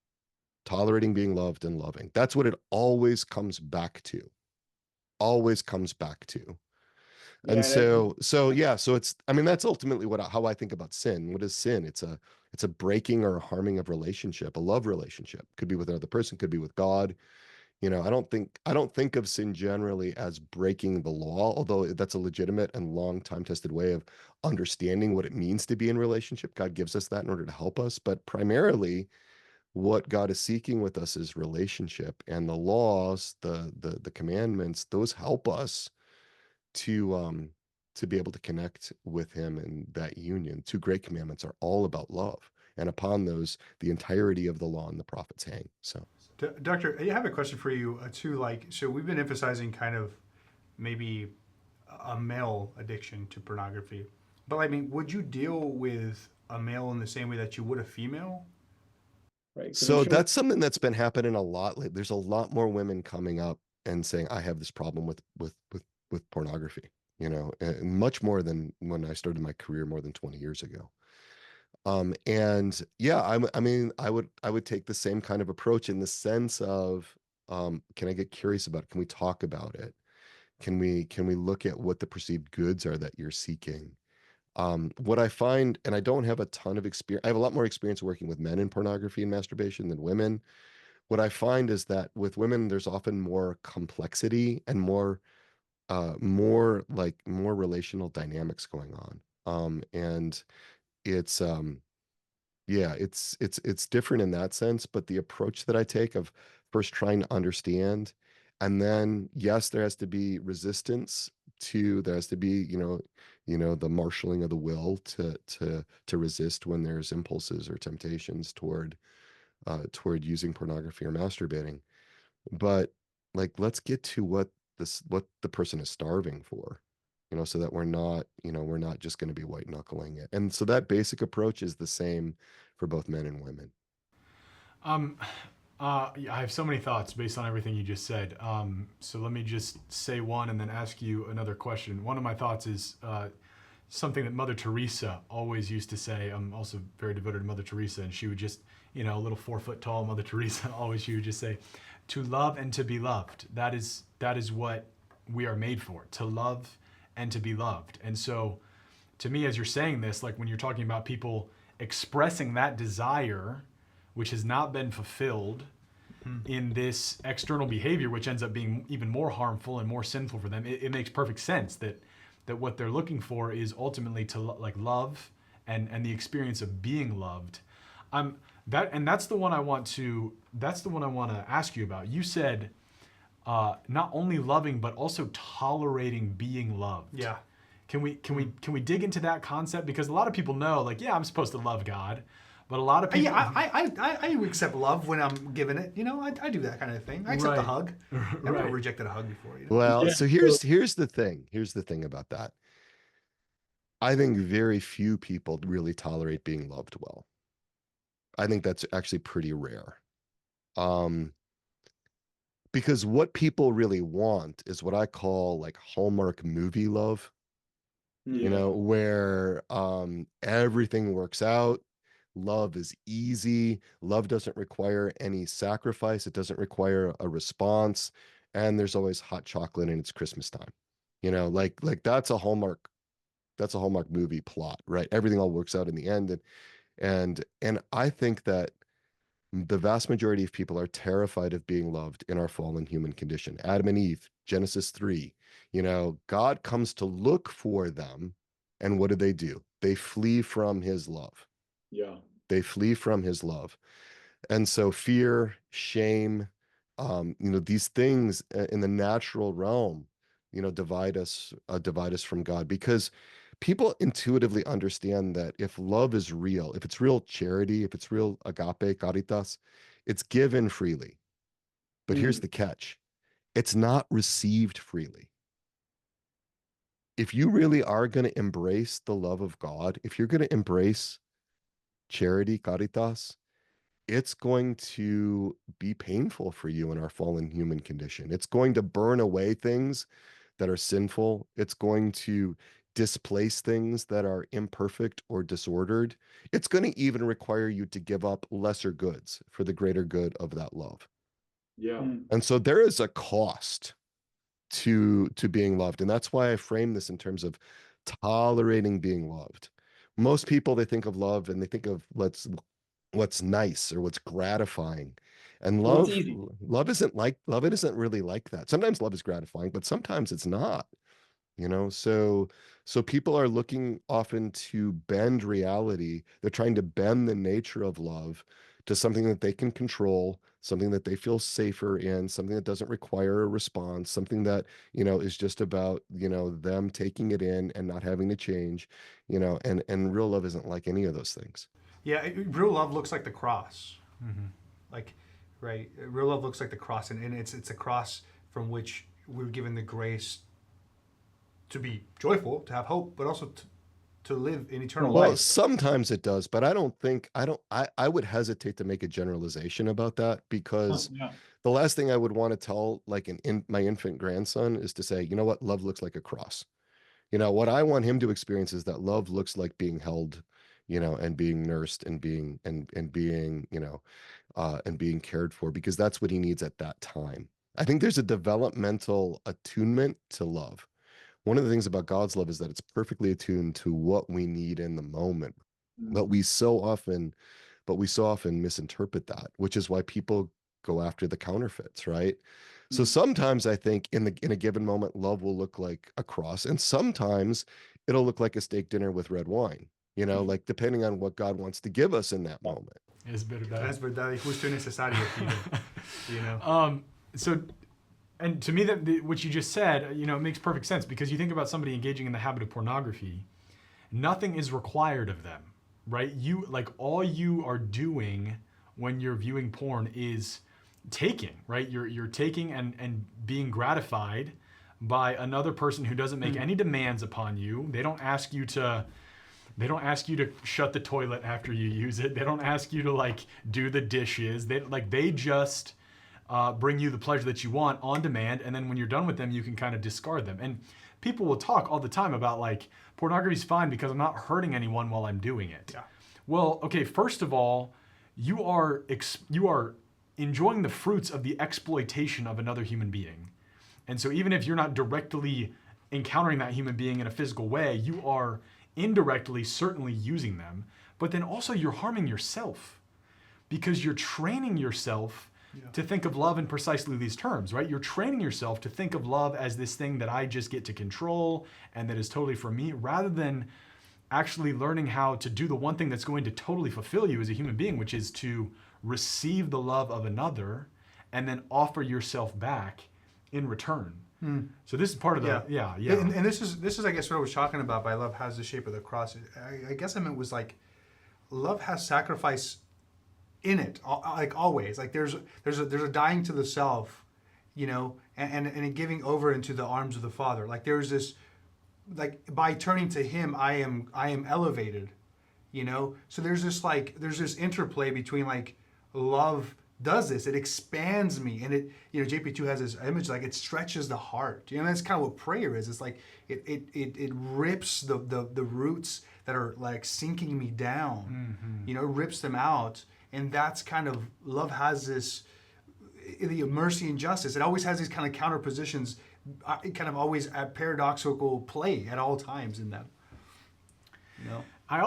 tolerating being loved and loving. That's what it always comes back to. Always comes back to. And Yeah, so it's, I mean, that's ultimately how I think about sin. What is sin? It's a breaking or a harming of relationship, a love relationship. Could be with another person, could be with God. You know, I don't think of sin generally as breaking the law, although that's a legitimate and long time tested way of understanding what it means to be in relationship. God gives us that in order to help us, but primarily what God is seeking with us is relationship, and the laws, the commandments, those help us to be able to connect with him in that union. Two great commandments are all about love, and upon those the entirety of the law and the prophets hang. So Doctor, I have a question for you too. Like, so we've been emphasizing kind of maybe a male addiction to pornography, but I mean, would you deal with a male in the same way that you would a female? right. 'Cause I'm so sure, that's something that's been happening a lot lately. There's a lot more women coming up and saying, I have this problem with pornography, you know, and much more than when I started my career more than 20 years ago. And yeah, I mean, I would take the same kind of approach in the sense of, can I get curious about it? Can we talk about it? Can we look at what the perceived goods are that you're seeking? What I find, and I don't have a ton of experience, I have a lot more experience working with men in pornography and masturbation than women. What I find is that with women, there's often more complexity and more relational dynamics going on. And it's yeah, it's different in that sense, but the approach that I take of first trying to understand, and then yes, there has to be resistance there has to be, the marshaling of the will to resist when there's impulses or temptations toward using pornography or masturbating. But like, let's get to what the person is starving for, so that we're not just going to be white knuckling it. And so that basic approach is the same for both men and women. Yeah, I have so many thoughts based on everything you just said. So let me just say one and then ask you another question. One of my thoughts is something that Mother Teresa always used to say. I'm also very devoted to Mother Teresa, and she would just, a little 4 foot tall Mother Teresa, she would just say, to love and to be loved. That is what we are made for, to love and to be loved. And so to me, as you're saying this, like when you're talking about people expressing that desire, which has not been fulfilled in this external behavior, which ends up being even more harmful and more sinful for them, it makes perfect sense that what they're looking for is ultimately to love and the experience of being loved. That's the one I want to ask you about. You said not only loving but also tolerating being loved. Yeah. Can we dig into that concept? Because a lot of people know, like, yeah, I'm supposed to love God, but a lot of people. Yeah, I accept love when I'm given it. I do that kind of thing. I accept a hug. I've never rejected a hug before. Well, Yeah. so here's the thing. Here's the thing about that. I think very few people really tolerate being loved well. I think that's actually pretty rare. Because what people really want is what I call like Hallmark movie love. Yeah. Where everything works out. Love is easy. Love doesn't require any sacrifice. It doesn't require a response. And there's always hot chocolate and it's Christmas time. Like that's a Hallmark movie plot, right? Everything all works out in the end. And I think that the vast majority of people are terrified of being loved in our fallen human condition. Adam and Eve, Genesis 3, God comes to look for them. And what do? They flee from his love. Yeah. They flee from his love. And so fear, shame, These things in the natural realm, divide us from God, because people intuitively understand that if love is real, if it's real charity, if it's real agape, caritas, it's given freely. But here's the catch. It's not received freely. If you really are going to embrace the love of God, if you're going to embrace charity, caritas, it's going to be painful for you in our fallen human condition. It's going to burn away things that are sinful. It's going to displace things that are imperfect or disordered. It's going to even require you to give up lesser goods for the greater good of that love. Yeah. And so there is a cost to being loved. And that's why I frame this in terms of tolerating being loved. Most people, they think of love and they think of what's nice or what's gratifying. And Well, it's love easy. love isn't really like that. Sometimes love is gratifying, but sometimes it's not. So people are looking often to bend reality. They're trying to bend the nature of love to something that they can control, something that they feel safer in, something that doesn't require a response, something that, is just about, them taking it in and not having to change, and real love isn't like any of those things. Yeah, real love looks like the cross. Like, right? Real love looks like the cross, and it's a cross from which we're given the grace to be joyful, to have hope, but also to live in eternal Well, life. sometimes it does, but I would hesitate to make a generalization about that, because Yeah. the last thing I would want to tell like my infant grandson is to say, you know what, love looks like a cross. What I want him to experience is that love looks like being held, and being nursed and being and being, and being cared for, because that's what he needs at that time. I think there's a developmental attunement to love. One of the things about God's love is that it's perfectly attuned to what we need in the moment. But we so often misinterpret that, which is why people go after the counterfeits, right? So sometimes I think in a given moment, love will look like a cross, and sometimes it'll look like a steak dinner with red wine, like depending on what God wants to give us in that moment. Es verdad. Es verdad y justo y necesario, Peter. So, and to me, what you just said, it makes perfect sense, because you think about somebody engaging in the habit of pornography, nothing is required of them, right? All you are doing when you're viewing porn is taking, right? You're taking and being gratified by another person who doesn't make any demands upon you. They don't ask you to shut the toilet after you use it. They don't ask you to do the dishes. They just bring you the pleasure that you want on demand, and then when you're done with them, you can kind of discard them. And people will talk all the time about pornography's fine because I'm not hurting anyone while I'm doing it. Yeah. Well, okay, first of all, you are enjoying the fruits of the exploitation of another human being. And so even if you're not directly encountering that human being in a physical way, you are indirectly certainly using them. But then also you're harming yourself, because you're training yourself to think of love in precisely these terms, right? You're training yourself to think of love as this thing that I just get to control and that is totally for me, rather than actually learning how to do the one thing that's going to totally fulfill you as a human being, which is to receive the love of another and then offer yourself back in return. So this is part of the And this is I guess what I was talking about by love has the shape of the cross. I guess I meant was love has sacrifice in it, always. There's a dying to the self, and a giving over into the arms of the Father. There's this, by turning to Him, I am elevated, So there's this interplay between love does this. It expands me, and it, JP2 has this image it stretches the heart. That's kind of what prayer is. It's it rips the roots that are sinking me down. It rips them out. And that's kind of, love has this, the mercy and justice. It always has these kind of counter positions, kind of always at paradoxical play at all times in that. I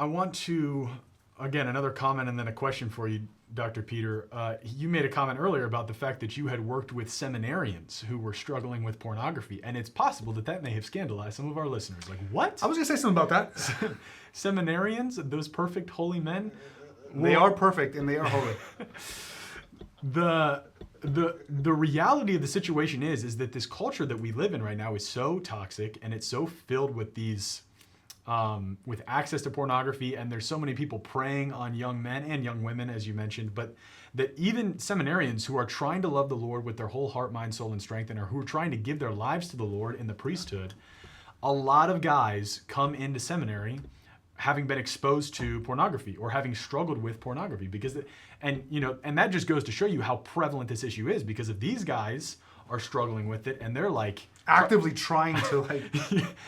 want to, again, another comment and then a question for you, Dr. Peter. You made a comment earlier about the fact that you had worked with seminarians who were struggling with pornography, and it's possible that may have scandalized some of our listeners. What? I was going to say something about that. Seminarians, those perfect holy men? They are perfect and they are holy. the reality of the situation is that this culture that we live in right now is so toxic, and it's so filled with these with access to pornography, and there's so many people preying on young men and young women, as you mentioned, but that even seminarians who are trying to love the Lord with their whole heart, mind, soul, and strength, and who are trying to give their lives to the Lord in the priesthood, a lot of guys come into seminary having been exposed to pornography or having struggled with pornography, because and that just goes to show you how prevalent this issue is, because if these guys are struggling with it and they're like actively trying to like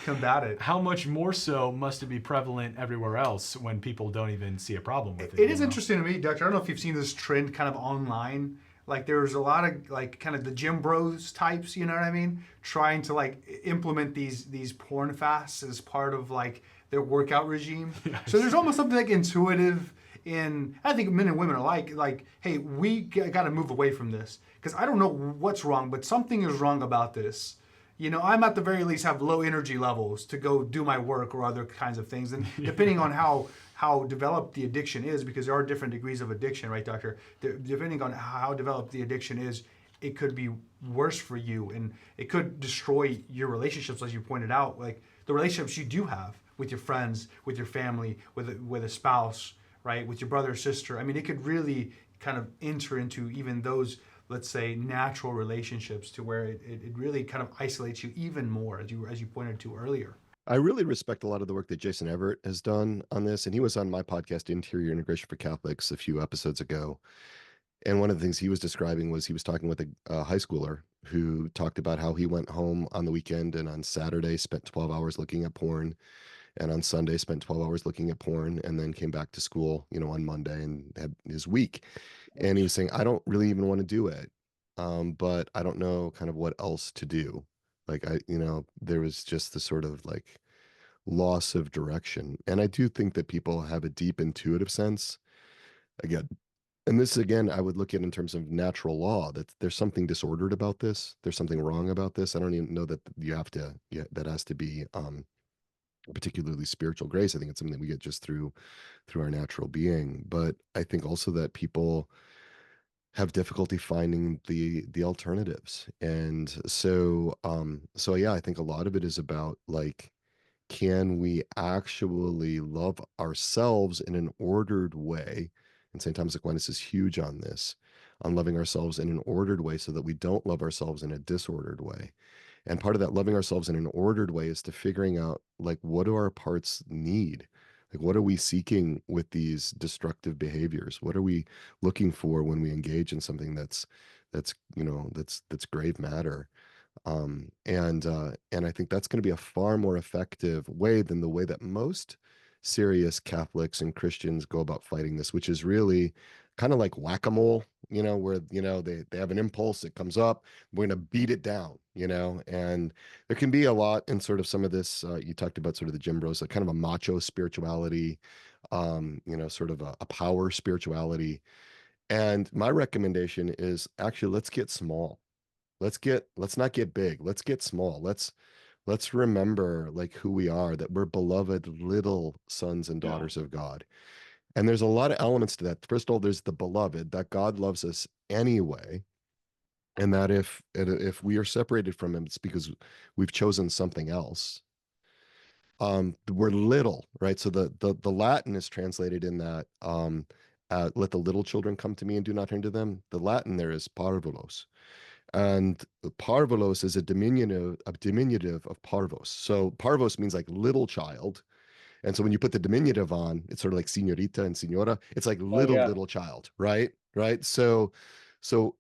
combat it, how much more so must it be prevalent everywhere else when people don't even see a problem with it? It is interesting to me, Doctor. I don't know if you've seen this trend kind of online. Like there's a lot of like kind of the gym bros types, you know what I mean, trying to like implement these porn fasts as part of like their workout regime. Yes. So there's almost something like intuitive in, I think men and women alike, like, hey, we got to move away from this because I don't know what's wrong, but something is wrong about this. You know, I'm at the very least have low energy levels to go do my work or other kinds of things. And depending on how developed the addiction is, because there are different degrees of addiction, right, doctor? Depending on how developed the addiction is, it could be worse for you, and it could destroy your relationships, as you pointed out, like the relationships you do have with your friends, with your family, with a spouse, right, with your brother or sister. I mean, it could really kind of enter into even those, let's say, natural relationships to where it really kind of isolates you even more, as you pointed to earlier. I really respect a lot of the work that Jason Everett has done on this. And he was on my podcast, Interior Integration for Catholics, a few episodes ago. And one of the things he was describing was he was talking with a high schooler who talked about how he went home on the weekend and on Saturday spent 12 hours looking at porn. And on Sunday spent 12 hours looking at porn, and then came back to school, on Monday and had his week. And he was saying, I don't really even want to do it. But I don't know kind of what else to do. Like there was just the sort of like loss of direction. And I do think that people have a deep intuitive sense again. And this, again, I would look at in terms of natural law, that there's something disordered about this. There's something wrong about this. I don't even know that that has to be particularly spiritual grace. I think it's something that we get just through our natural being. But I think also that people have difficulty finding the alternatives. And so yeah, I think a lot of it is about like, can we actually love ourselves in an ordered way? And St. Thomas Aquinas is huge on this, on loving ourselves in an ordered way so that we don't love ourselves in a disordered way. And part of that loving ourselves in an ordered way is to figuring out, like, what do our parts need? Like, what are we seeking with these destructive behaviors? What are we looking for when we engage in something that's grave matter? And I think that's going to be a far more effective way than the way that most serious Catholics and Christians go about fighting this, which is really kind of like whack-a-mole, where, they have an impulse, it comes up, we're going to beat it down, and there can be a lot in sort of some of this, you talked about sort of the Jim Bros, like kind of a macho spirituality, sort of a power spirituality. And my recommendation is actually, let's get small. Let's not get big. Let's get small. Let's remember like who we are, that we're beloved little sons and daughters of God. And there's a lot of elements to that. First of all, there's the beloved, that God loves us anyway. And that if we are separated from him, it's because we've chosen something else. We're little, right? So the Latin is translated in that, let the little children come to me and do not hinder them. The Latin there is parvulos. And parvulos is a diminutive of parvos. So parvos means like little child. And so when you put the diminutive on, it's sort of like señorita and señora. It's like little child, right? Right. So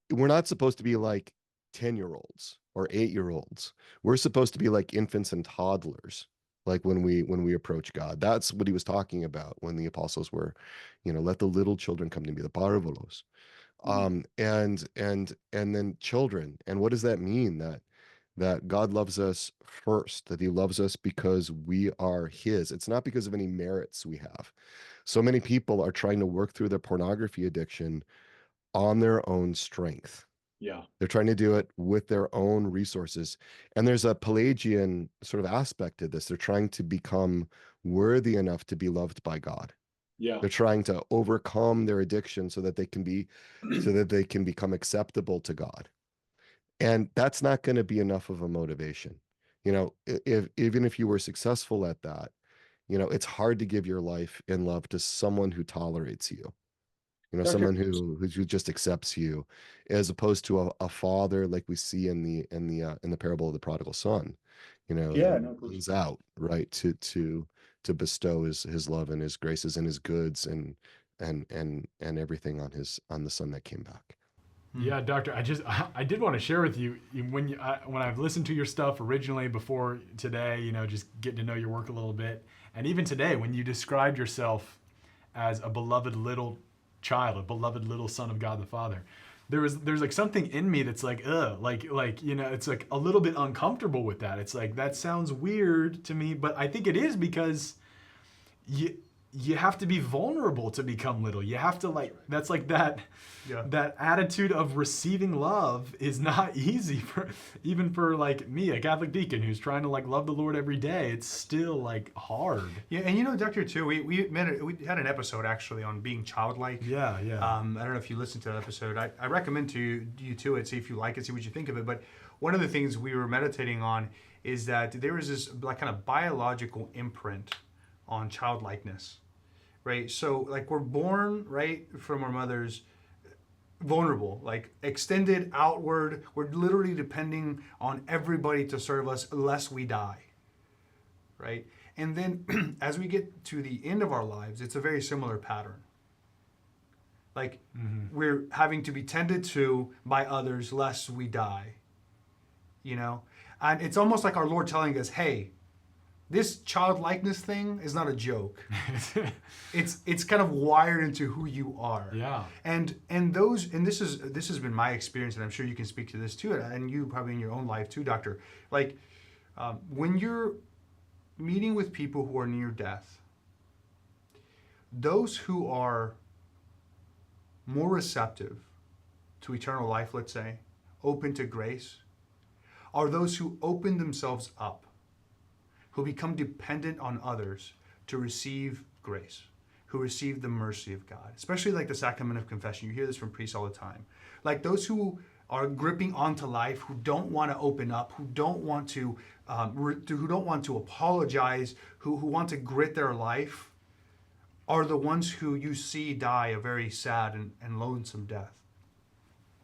we're not supposed to be like 10-year-olds or 8-year-olds. We're supposed to be like infants and toddlers. Like when we approach God. That's what he was talking about when the apostles were, let the little children come to me, the parvulos. And then children. And what does that mean? That God loves us first, that he loves us because we are his. It's not because of any merits we have. So many people are trying to work through their pornography addiction on their own strength. Yeah. They're trying to do it with their own resources. And there's a Pelagian sort of aspect to this. They're trying to become worthy enough to be loved by God. Yeah. They're trying to overcome their addiction so that they can become acceptable to God. And that's not going to be enough of a motivation. If even if you were successful at that, it's hard to give your life in love to someone who tolerates you. Doctor. Someone who just accepts you, as opposed to a father like we see in the parable of the prodigal son, Yeah, that no, of course. runs out, right, to bestow his love and his graces and his goods and everything on the son that came back. Yeah, Doctor, I did want to share with you when I've listened to your stuff originally before today, just getting to know your work a little bit, and even today when you described yourself as a beloved little child, a beloved little son of God the Father, there's like something in me that's like, it's like a little bit uncomfortable with that. It's like, that sounds weird to me, but I think it is because you have to be vulnerable to become little. You have to that's like that. Yeah. That attitude of receiving love is not easy even for like me, a Catholic deacon who's trying to love the Lord every day. It's still hard. Yeah, and Doctor, too, we had an episode actually on being childlike. Yeah. I don't know if you listened to that episode. I recommend to you too it, see if you like it, see what you think of it. But one of the things we were meditating on is that there is this kind of biological imprint on childlikeness, right? So we're born, right, from our mothers vulnerable, extended outward. We're literally depending on everybody to serve us unless we die, right? And then as we get to the end of our lives, it's a very similar pattern. We're having to be tended to by others lest we die, and it's almost like our Lord telling us, hey, this childlikeness thing is not a joke. It's kind of wired into who you are. Yeah. And this has been my experience, and I'm sure you can speak to this too, and you probably in your own life too, Doctor. When you're meeting with people who are near death, those who are more receptive to eternal life, let's say, open to grace, are those who open themselves up, who become dependent on others to receive grace, who receive the mercy of God, especially the sacrament of confession. You hear this from priests all the time. Those who are gripping onto life, who don't want to open up, who don't want to apologize, who want to grit their life, are the ones who you see die a very sad and lonesome death.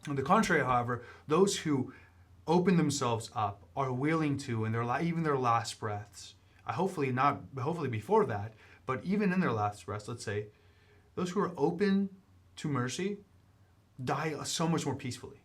On the contrary, however, those who open themselves up, are willing to, in even their last breaths, hopefully before that, but even in their last breaths, let's say, those who are open to mercy die so much more peacefully.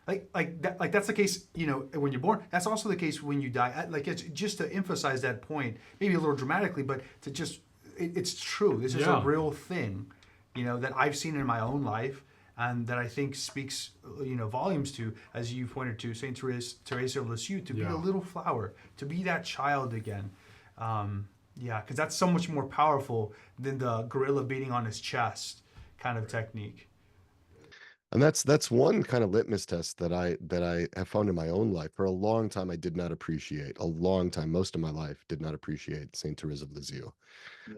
That's the case, when you're born. That's also the case when you die. It's just to emphasize that point, maybe a little dramatically, but to just, it's true. This is a real thing, that I've seen in my own life, and that I think speaks, volumes to, as you pointed to, Saint Teresa of Lisieux, to be a little flower, to be that child again. Because that's so much more powerful than the gorilla beating on his chest kind of technique. And that's one kind of litmus test that I have found in my own life. For a long time, I did not appreciate. A long time, most of my life, did not appreciate Saint Teresa of Lisieux.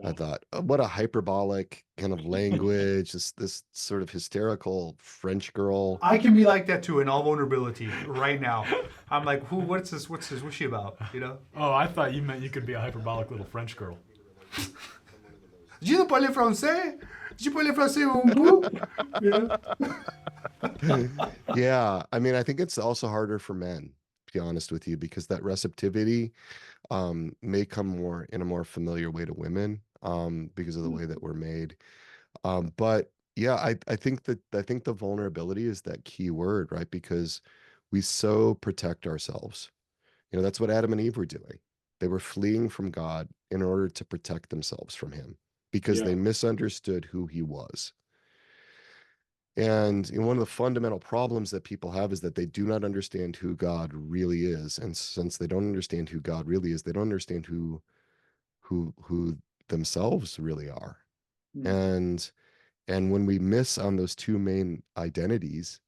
I thought, what a hyperbolic kind of language, this sort of hysterical French girl. I can be like that too, in all vulnerability, right now. I'm like, what's she about, Oh, I thought you meant you could be a hyperbolic little French girl. Je ne parle français? Je parle français un peu? Yeah, I mean, I think it's also harder for men, to be honest with you, because that receptivity may come more in a more familiar way to women, because of the way that we're made. But yeah, I think the vulnerability is that key word, right? Because we so protect ourselves. That's what Adam and Eve were doing. They were fleeing from God in order to protect themselves from him, because they misunderstood who he was. And one of the fundamental problems that people have is that they do not understand who God really is. And since they don't understand who God really is, they don't understand who themselves really are. And when we miss on those two main identities,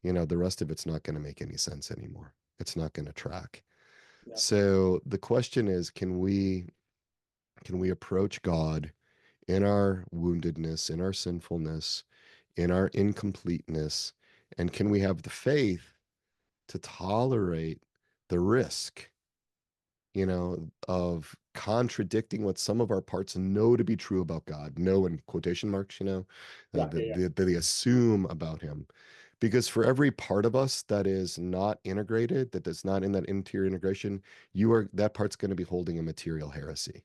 the rest of it's not going to make any sense anymore. It's not going to track. So the question is, can we approach God in our woundedness, in our sinfulness, in our incompleteness? And can we have the faith to tolerate the risk, of contradicting what some of our parts know to be true about God, know in quotation marks, Yeah, that, yeah, yeah. that they assume about him. Because for every part of us that is not integrated, that is not in that interior integration, that part's going to be holding a material heresy.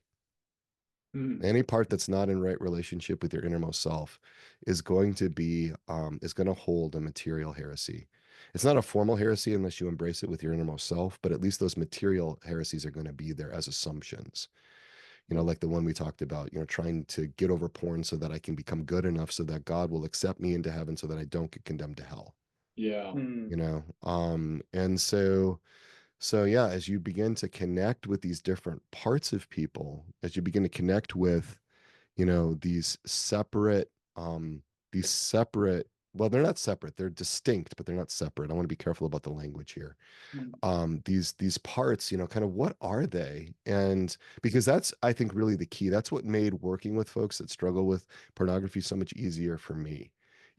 Mm. Any part that's not in right relationship with your innermost self is going to hold a material heresy. It's not a formal heresy unless you embrace it with your innermost self, but at least those material heresies are going to be there as assumptions. Like the one we talked about, trying to get over porn so that I can become good enough so that God will accept me into heaven so that I don't get condemned to hell. Yeah. And so yeah, as you begin to connect with these different parts of people, as you begin to connect with, these separate, well, they're not separate, they're distinct, but they're not separate. I want to be careful about the language here. Mm. These parts, kind of what are they? And because that's, I think, really the key. That's what made working with folks that struggle with pornography so much easier for me.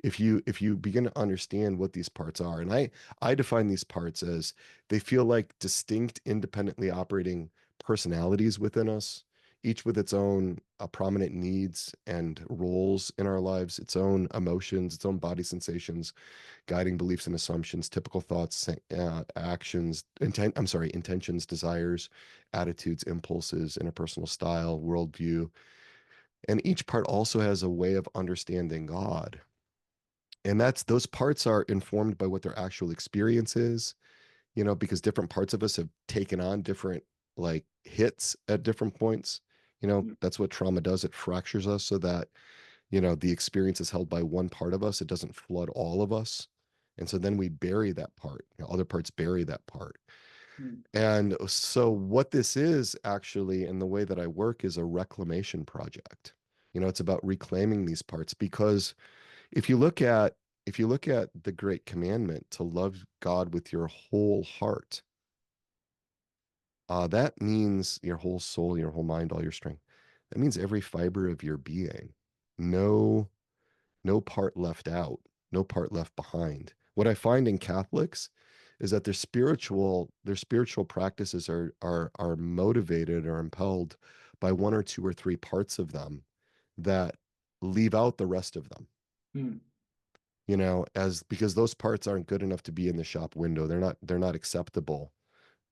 If you begin to understand what these parts are, and I define these parts as they feel like distinct, independently operating personalities within us, each with its own prominent needs and roles in our lives, its own emotions, its own body sensations, guiding beliefs and assumptions, typical thoughts, actions, intentions, desires, attitudes, impulses, interpersonal style, worldview. And each part also has a way of understanding God. And those parts are informed by what their actual experience is, because different parts of us have taken on different like hits at different points. That's what trauma does. It fractures us so that, the experience is held by one part of us. It doesn't flood all of us. And so then we bury that part. Other parts bury that part. Mm. And so what this is actually, and the way that I work, is a reclamation project. It's about reclaiming these parts, because if you look at the great commandment to love God with your whole heart, that means your whole soul, your whole mind, all your strength. That means every fiber of your being. No, no part left out, no part left behind. What I find in Catholics is that their spiritual practices are motivated or impelled by one or two or three parts of them that leave out the rest of them. Mm. As because those parts aren't good enough to be in the shop window. They're not acceptable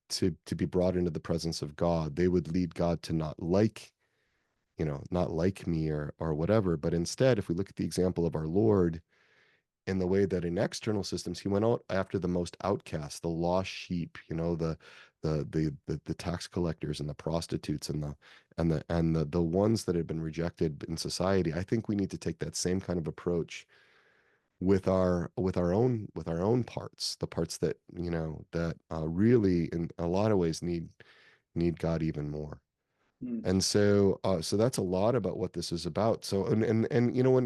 to be brought into the presence of God. They would lead God to not like me or whatever. But instead, if we look at the example of our Lord, in the way that in external systems, he went out after the most outcast, the lost sheep, the tax collectors and the prostitutes and the ones that had been rejected in society. I think we need to take that same kind of approach with our own parts, the parts that really in a lot of ways need God even more. Mm. And so that's a lot about what this is about. So and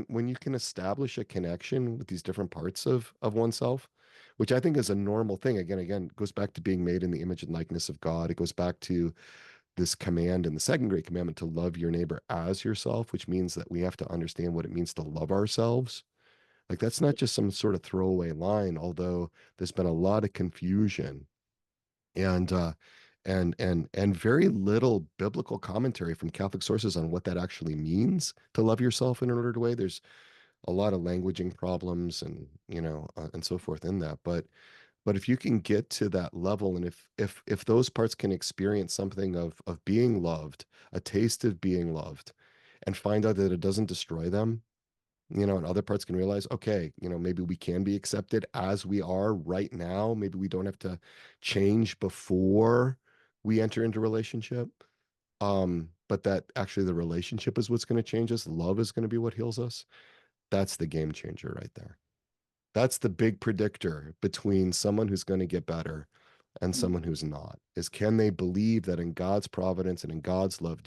when you can establish a connection with these different parts of oneself, which I think is a normal thing. Again, it goes back to being made in the image and likeness of God. It goes back to this command in the second great commandment to love your neighbor as yourself, which means that we have to understand what it means to love ourselves. Like that's not just some sort of throwaway line, although there's been a lot of confusion and and very little biblical commentary from Catholic sources on what that actually means to love yourself in an ordered way. There's a lot of languaging problems and and so forth in that. But if you can get to that level, and if those parts can experience something of being loved, a taste of being loved, and find out that it doesn't destroy them, and other parts can realize, okay, maybe we can be accepted as we are right now. Maybe we don't have to change before we enter into relationship. But that actually the relationship is what's going to change us. Love is going to be what heals us. That's the game changer right there. That's the big predictor between someone who's going to get better and Mm. someone who's not, is can they believe that in God's providence and in God's love,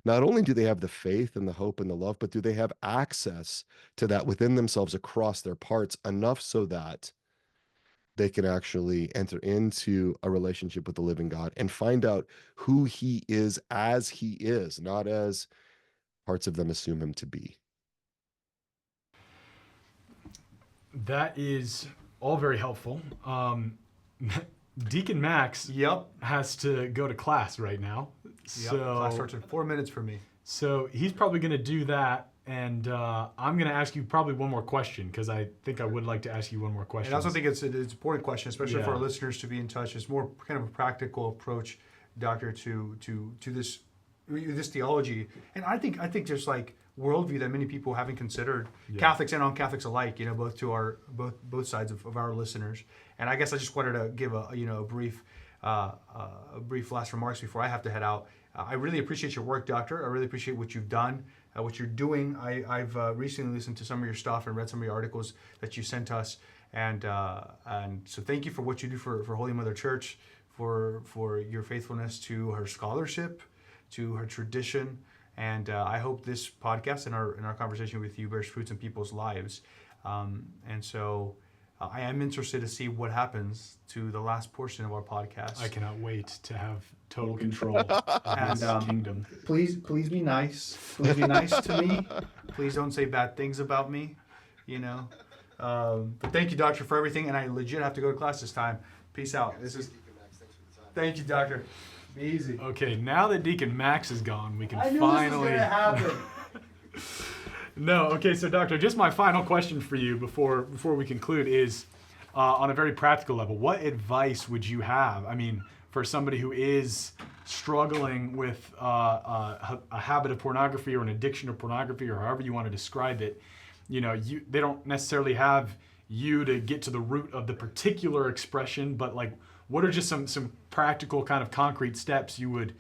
not only do they have the faith and the hope and the love, but do they have access to that within themselves across their parts enough so that they can actually enter into a relationship with the living God and find out who he is as he is, not as parts of them assume him to be. That is all very helpful. Deacon Max Yep. has to go to class right now. Yep. So, Class starts in 4 minutes for me. so he's probably going to do that. And I'm going to ask you probably one more question, because I think I would like to ask you one more question. And I also think it's an important question, especially for Yeah. our listeners to be in touch. It's more kind of a practical approach, Doctor, to this theology. And I think there's like worldview that many people haven't considered, Yeah. Catholics and non-Catholics alike. Both to our both sides of our listeners. And I guess I just wanted to give a brief last remarks before I have to head out. I really appreciate your work, Doctor. I really appreciate what you've done. What you're doing. I've recently listened to some of your stuff and read some of your articles that you sent us, and so thank you for what you do for Holy Mother Church, for your faithfulness to her scholarship, to her tradition, and I hope this podcast and our conversation with you bears fruits in people's lives, and so I am interested to see what happens to the last portion of our podcast. I cannot wait to have total control of this kingdom. Please be nice. Please be nice to me. Please don't say bad things about me. But thank you, Doctor, for everything. And I legit have to go to class this time. Peace out. Thank you, Doctor. Be easy. Okay, now that Deacon Max is gone, we can I knew finally. this was gonna happen. No, okay, so Doctor, just my final question for you before we conclude is, on a very practical level, what advice would you have? I mean, for somebody who is struggling with a habit of pornography or an addiction to pornography, or however you want to describe it, they don't necessarily have you to get to the root of the particular expression, but like, what are just some practical kind of concrete steps you would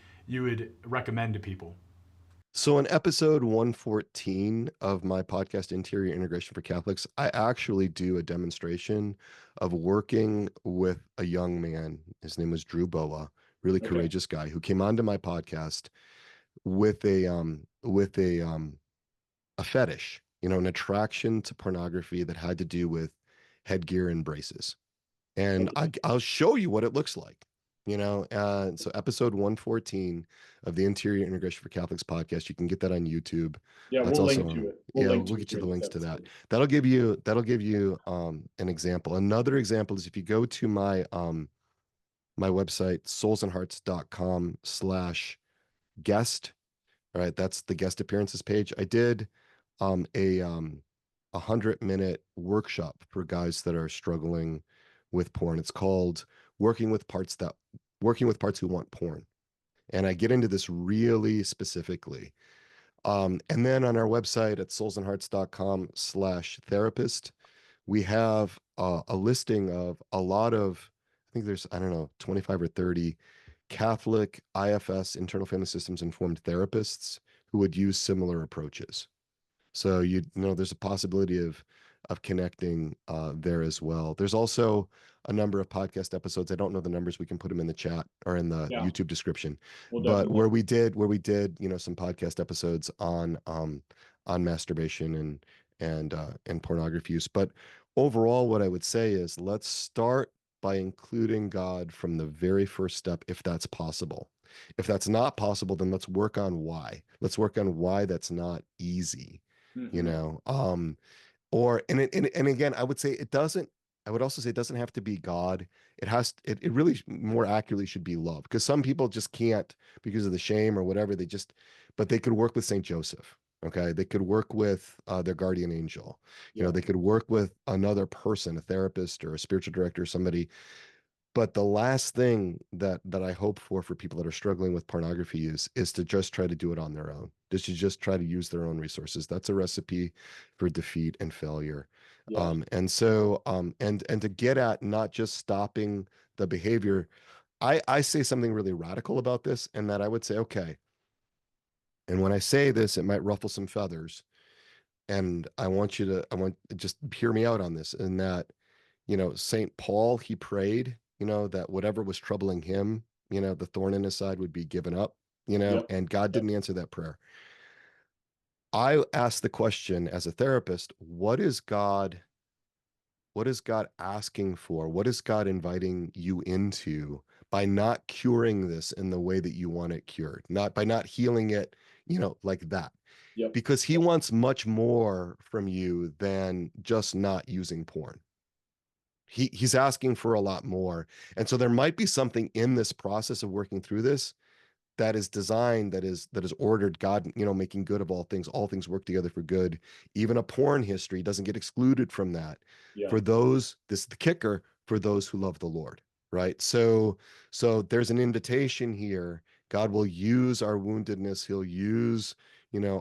recommend to people? So in episode 114 of my podcast, Interior Integration for Catholics, I actually do a demonstration of working with a young man. His name was Drew Boa, really courageous guy, who came onto my podcast with a fetish, an attraction to pornography that had to do with headgear and braces. And I'll show you what it looks like. So episode 114 of the Interior Integration for Catholics podcast, you can get that on YouTube. Yeah, That's we'll also link to it. we'll get you the links to that. That'll give you an example. Another example is if you go to my my website, soulsandhearts.com/guest. All right, that's the guest appearances page. I did a 100-minute workshop for guys that are struggling with porn. It's called working with parts who want porn. And I get into this really specifically. And then on our website at soulsandhearts.com/therapist, we have a listing of a lot of, I think there's, 25 or 30 Catholic IFS, internal family systems informed therapists who would use similar approaches. So there's a possibility of connecting there as well. There's also a number of podcast episodes. I don't know the numbers. We can put them in the chat or in the YouTube description. But where we did, some podcast episodes on masturbation and pornography use. But overall, what I would say is let's start by including God from the very first step, if that's possible. If that's not possible, then let's work on why. Let's work on why that's not easy. Mm-hmm. And again, I would say it doesn't. I would also say it doesn't have to be God. It really more accurately should be love, because some people just can't because of the shame or whatever. But they could work with Saint Joseph. Okay, they could work with their guardian angel. They could work with another person, a therapist or a spiritual director, somebody. But the last thing that I hope for people that are struggling with pornography use is to just try to do it on their own. Just try to use their own resources. That's a recipe for defeat and failure. And to get at not just stopping the behavior, I say something really radical about this, and that I would say, okay, and when I say this, it might ruffle some feathers, and I want just hear me out on this, in that, Saint Paul, he prayed, that whatever was troubling him, the thorn in his side would be given up, and God didn't answer that prayer. I asked the question as a therapist, what is God asking for? What is God inviting you into by not curing this in the way that you want it cured? By not healing it, like that. Yep. Because he wants much more from you than just not using porn. He's asking for a lot more. And so there might be something in this process of working through this that is designed, that is ordered, God, making good of all things work together for good. Even a porn history doesn't get excluded from that. Yeah. For those, this is the kicker, for those who love the Lord, right? So there's an invitation here. God will use our woundedness. He'll use,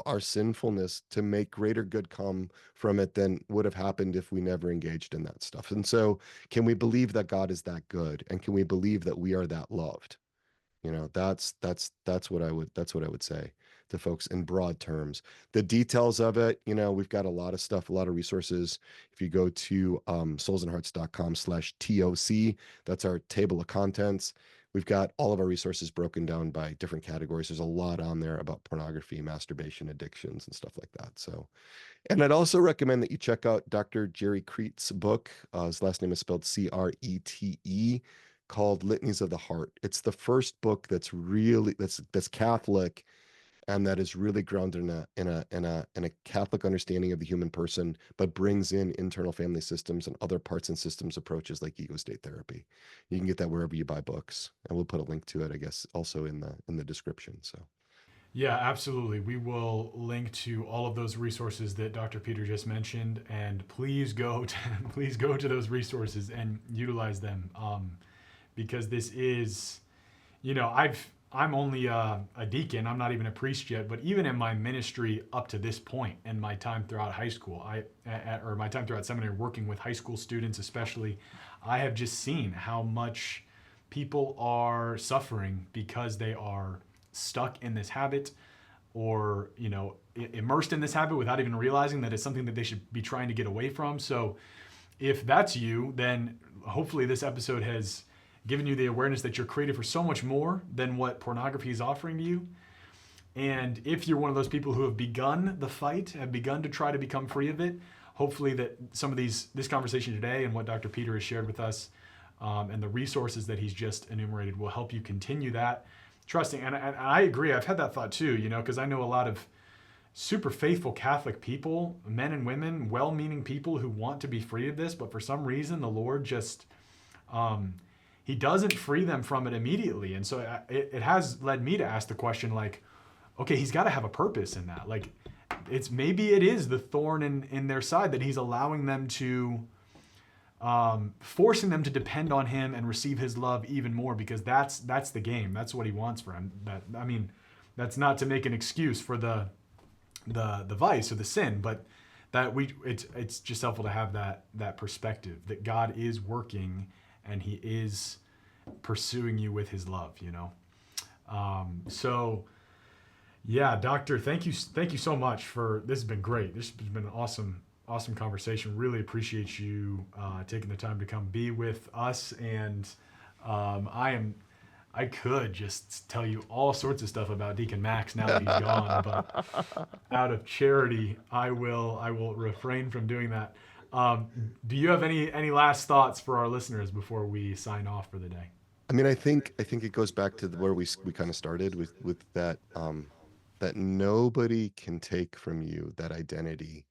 our sinfulness to make greater good come from it than would have happened if we never engaged in that stuff. And so can we believe that God is that good? And can we believe that we are that loved? That's what I would say to folks in broad terms. The details of it, we've got a lot of stuff, a lot of resources. If you go to soulsandhearts.com/TOC, that's our table of contents. We've got all of our resources broken down by different categories. There's a lot on there about pornography, masturbation, addictions, and stuff like that. So, and I'd also recommend that you check out Dr. Jerry Crete's book. His last name is spelled Crete, called Litanies of the Heart. It's the first book that's really that's Catholic, and that is really grounded in a Catholic understanding of the human person, but brings in internal family systems and other parts and systems approaches like ego state therapy. You can get that wherever you buy books, and we'll put a link to it, I guess, also in the description. So. Yeah, absolutely. We will link to all of those resources that Dr. Peter just mentioned, and please go to those resources and utilize them, because this is, I'm only a deacon. I'm not even a priest yet, but even in my ministry up to this point, and my time throughout high school, or my time throughout seminary, working with high school students especially, I have just seen how much people are suffering because they are stuck in this habit, or immersed in this habit without even realizing that it's something that they should be trying to get away from. So if that's you, then hopefully this episode has given you the awareness that you're created for so much more than what pornography is offering to you. And if you're one of those people who have begun the fight, have begun to try to become free of it, hopefully that some of this conversation today and what Dr. Peter has shared with us, and the resources that he's just enumerated, will help you continue that trusting. And I agree. I've had that thought too, because I know a lot of super faithful Catholic people, men and women, well-meaning people who want to be free of this, but for some reason the Lord just, he doesn't free them from it immediately. And so it has led me to ask the question, like, okay, he's got to have a purpose in that. Like, maybe it is the thorn in their side that he's allowing them to, forcing them to depend on him and receive his love even more, because that's the game. That's what he wants for him. That's not to make an excuse for the vice or the sin, but that it's just helpful to have that perspective that God is working and he is pursuing you with his love, So yeah, Doctor, thank you so much for this. Has been great. This has been an awesome conversation. Really appreciate you taking the time to come be with us. And I could just tell you all sorts of stuff about Deacon Max now that he's gone, but out of charity, I will refrain from doing that. Do you have any last thoughts for our listeners before we sign off for the day? I mean, I think it goes back to where we kind of started with that, that nobody can take from you that identity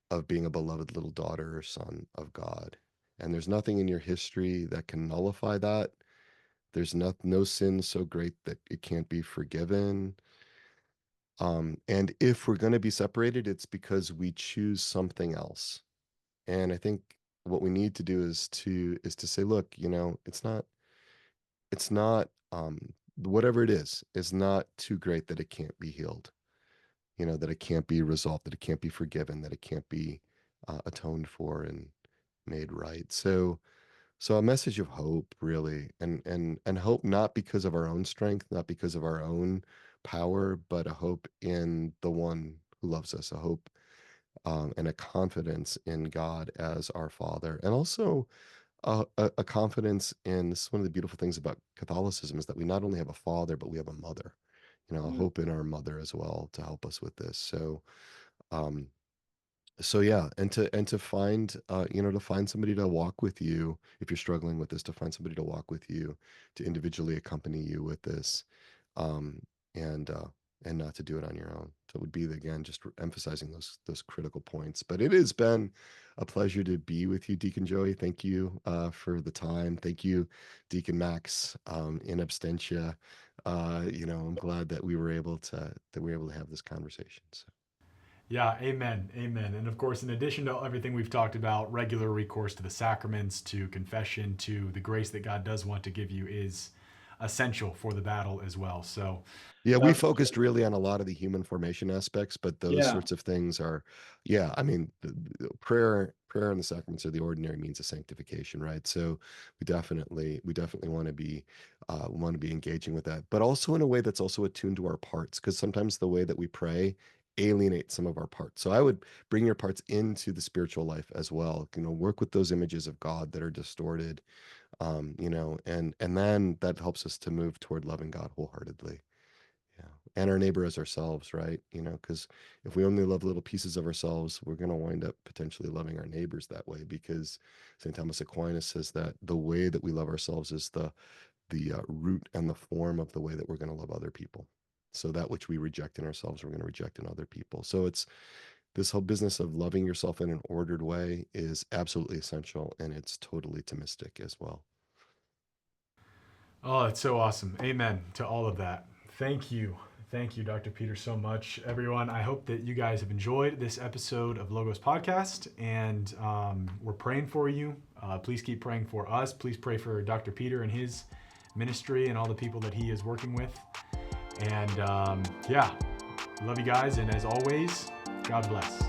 of being a beloved little daughter or son of God. And there's nothing in your history that can nullify that. There's no sin so great that it can't be forgiven. And if we're going to be separated, it's because we choose something else. And I think what we need to do is to say, look, it's not, whatever it is not too great that it can't be healed, that it can't be resolved, that it can't be forgiven, that it can't be atoned for and made right. So a message of hope, really, and hope not because of our own strength, not because of our own power, but a hope in the one who loves us, a hope and a confidence in God as our Father, and also a confidence in, this is one of the beautiful things about Catholicism, is that we not only have a father, but we have a mother, a hope in our mother as well to help us with this. So, yeah, and to find, to find somebody to walk with you if you're struggling with this, to find somebody to walk with you, to individually accompany you with this, and and not to do it on your own. So it would be, again, just emphasizing those critical points. But it has been a pleasure to be with you, Deacon Joey. Thank you for the time. Thank you, Deacon Max, in absentia. I'm glad that we were able to have this conversation. So. Yeah, amen, amen. And of course, in addition to everything we've talked about, regular recourse to the sacraments, to confession, to the grace that God does want to give you is essential for the battle as well. So, yeah, we focused really on a lot of the human formation aspects, but those yeah, sorts of things are, I mean, the prayer and the sacraments are the ordinary means of sanctification, right? So we definitely want to be engaging with that, but also in a way that's also attuned to our parts, because sometimes the way that we pray alienate some of our parts. So I would bring your parts into the spiritual life as well. Work with those images of God that are distorted, and then that helps us to move toward loving God wholeheartedly. Yeah. And our neighbor as ourselves, right? Because if we only love little pieces of ourselves, we're going to wind up potentially loving our neighbors that way, because St. Thomas Aquinas says that the way that we love ourselves is the root and the form of the way that we're going to love other people. So that which we reject in ourselves, we're going to reject in other people. So it's this whole business of loving yourself in an ordered way is absolutely essential, and it's totally Thomistic as well. Oh, it's so awesome. Amen to all of that. Thank you. Thank you, Dr. Peter, so much. Everyone, I hope that you guys have enjoyed this episode of Logos Podcast, and we're praying for you. Please keep praying for us. Please pray for Dr. Peter and his ministry and all the people that he is working with. And love you guys. And as always, God bless.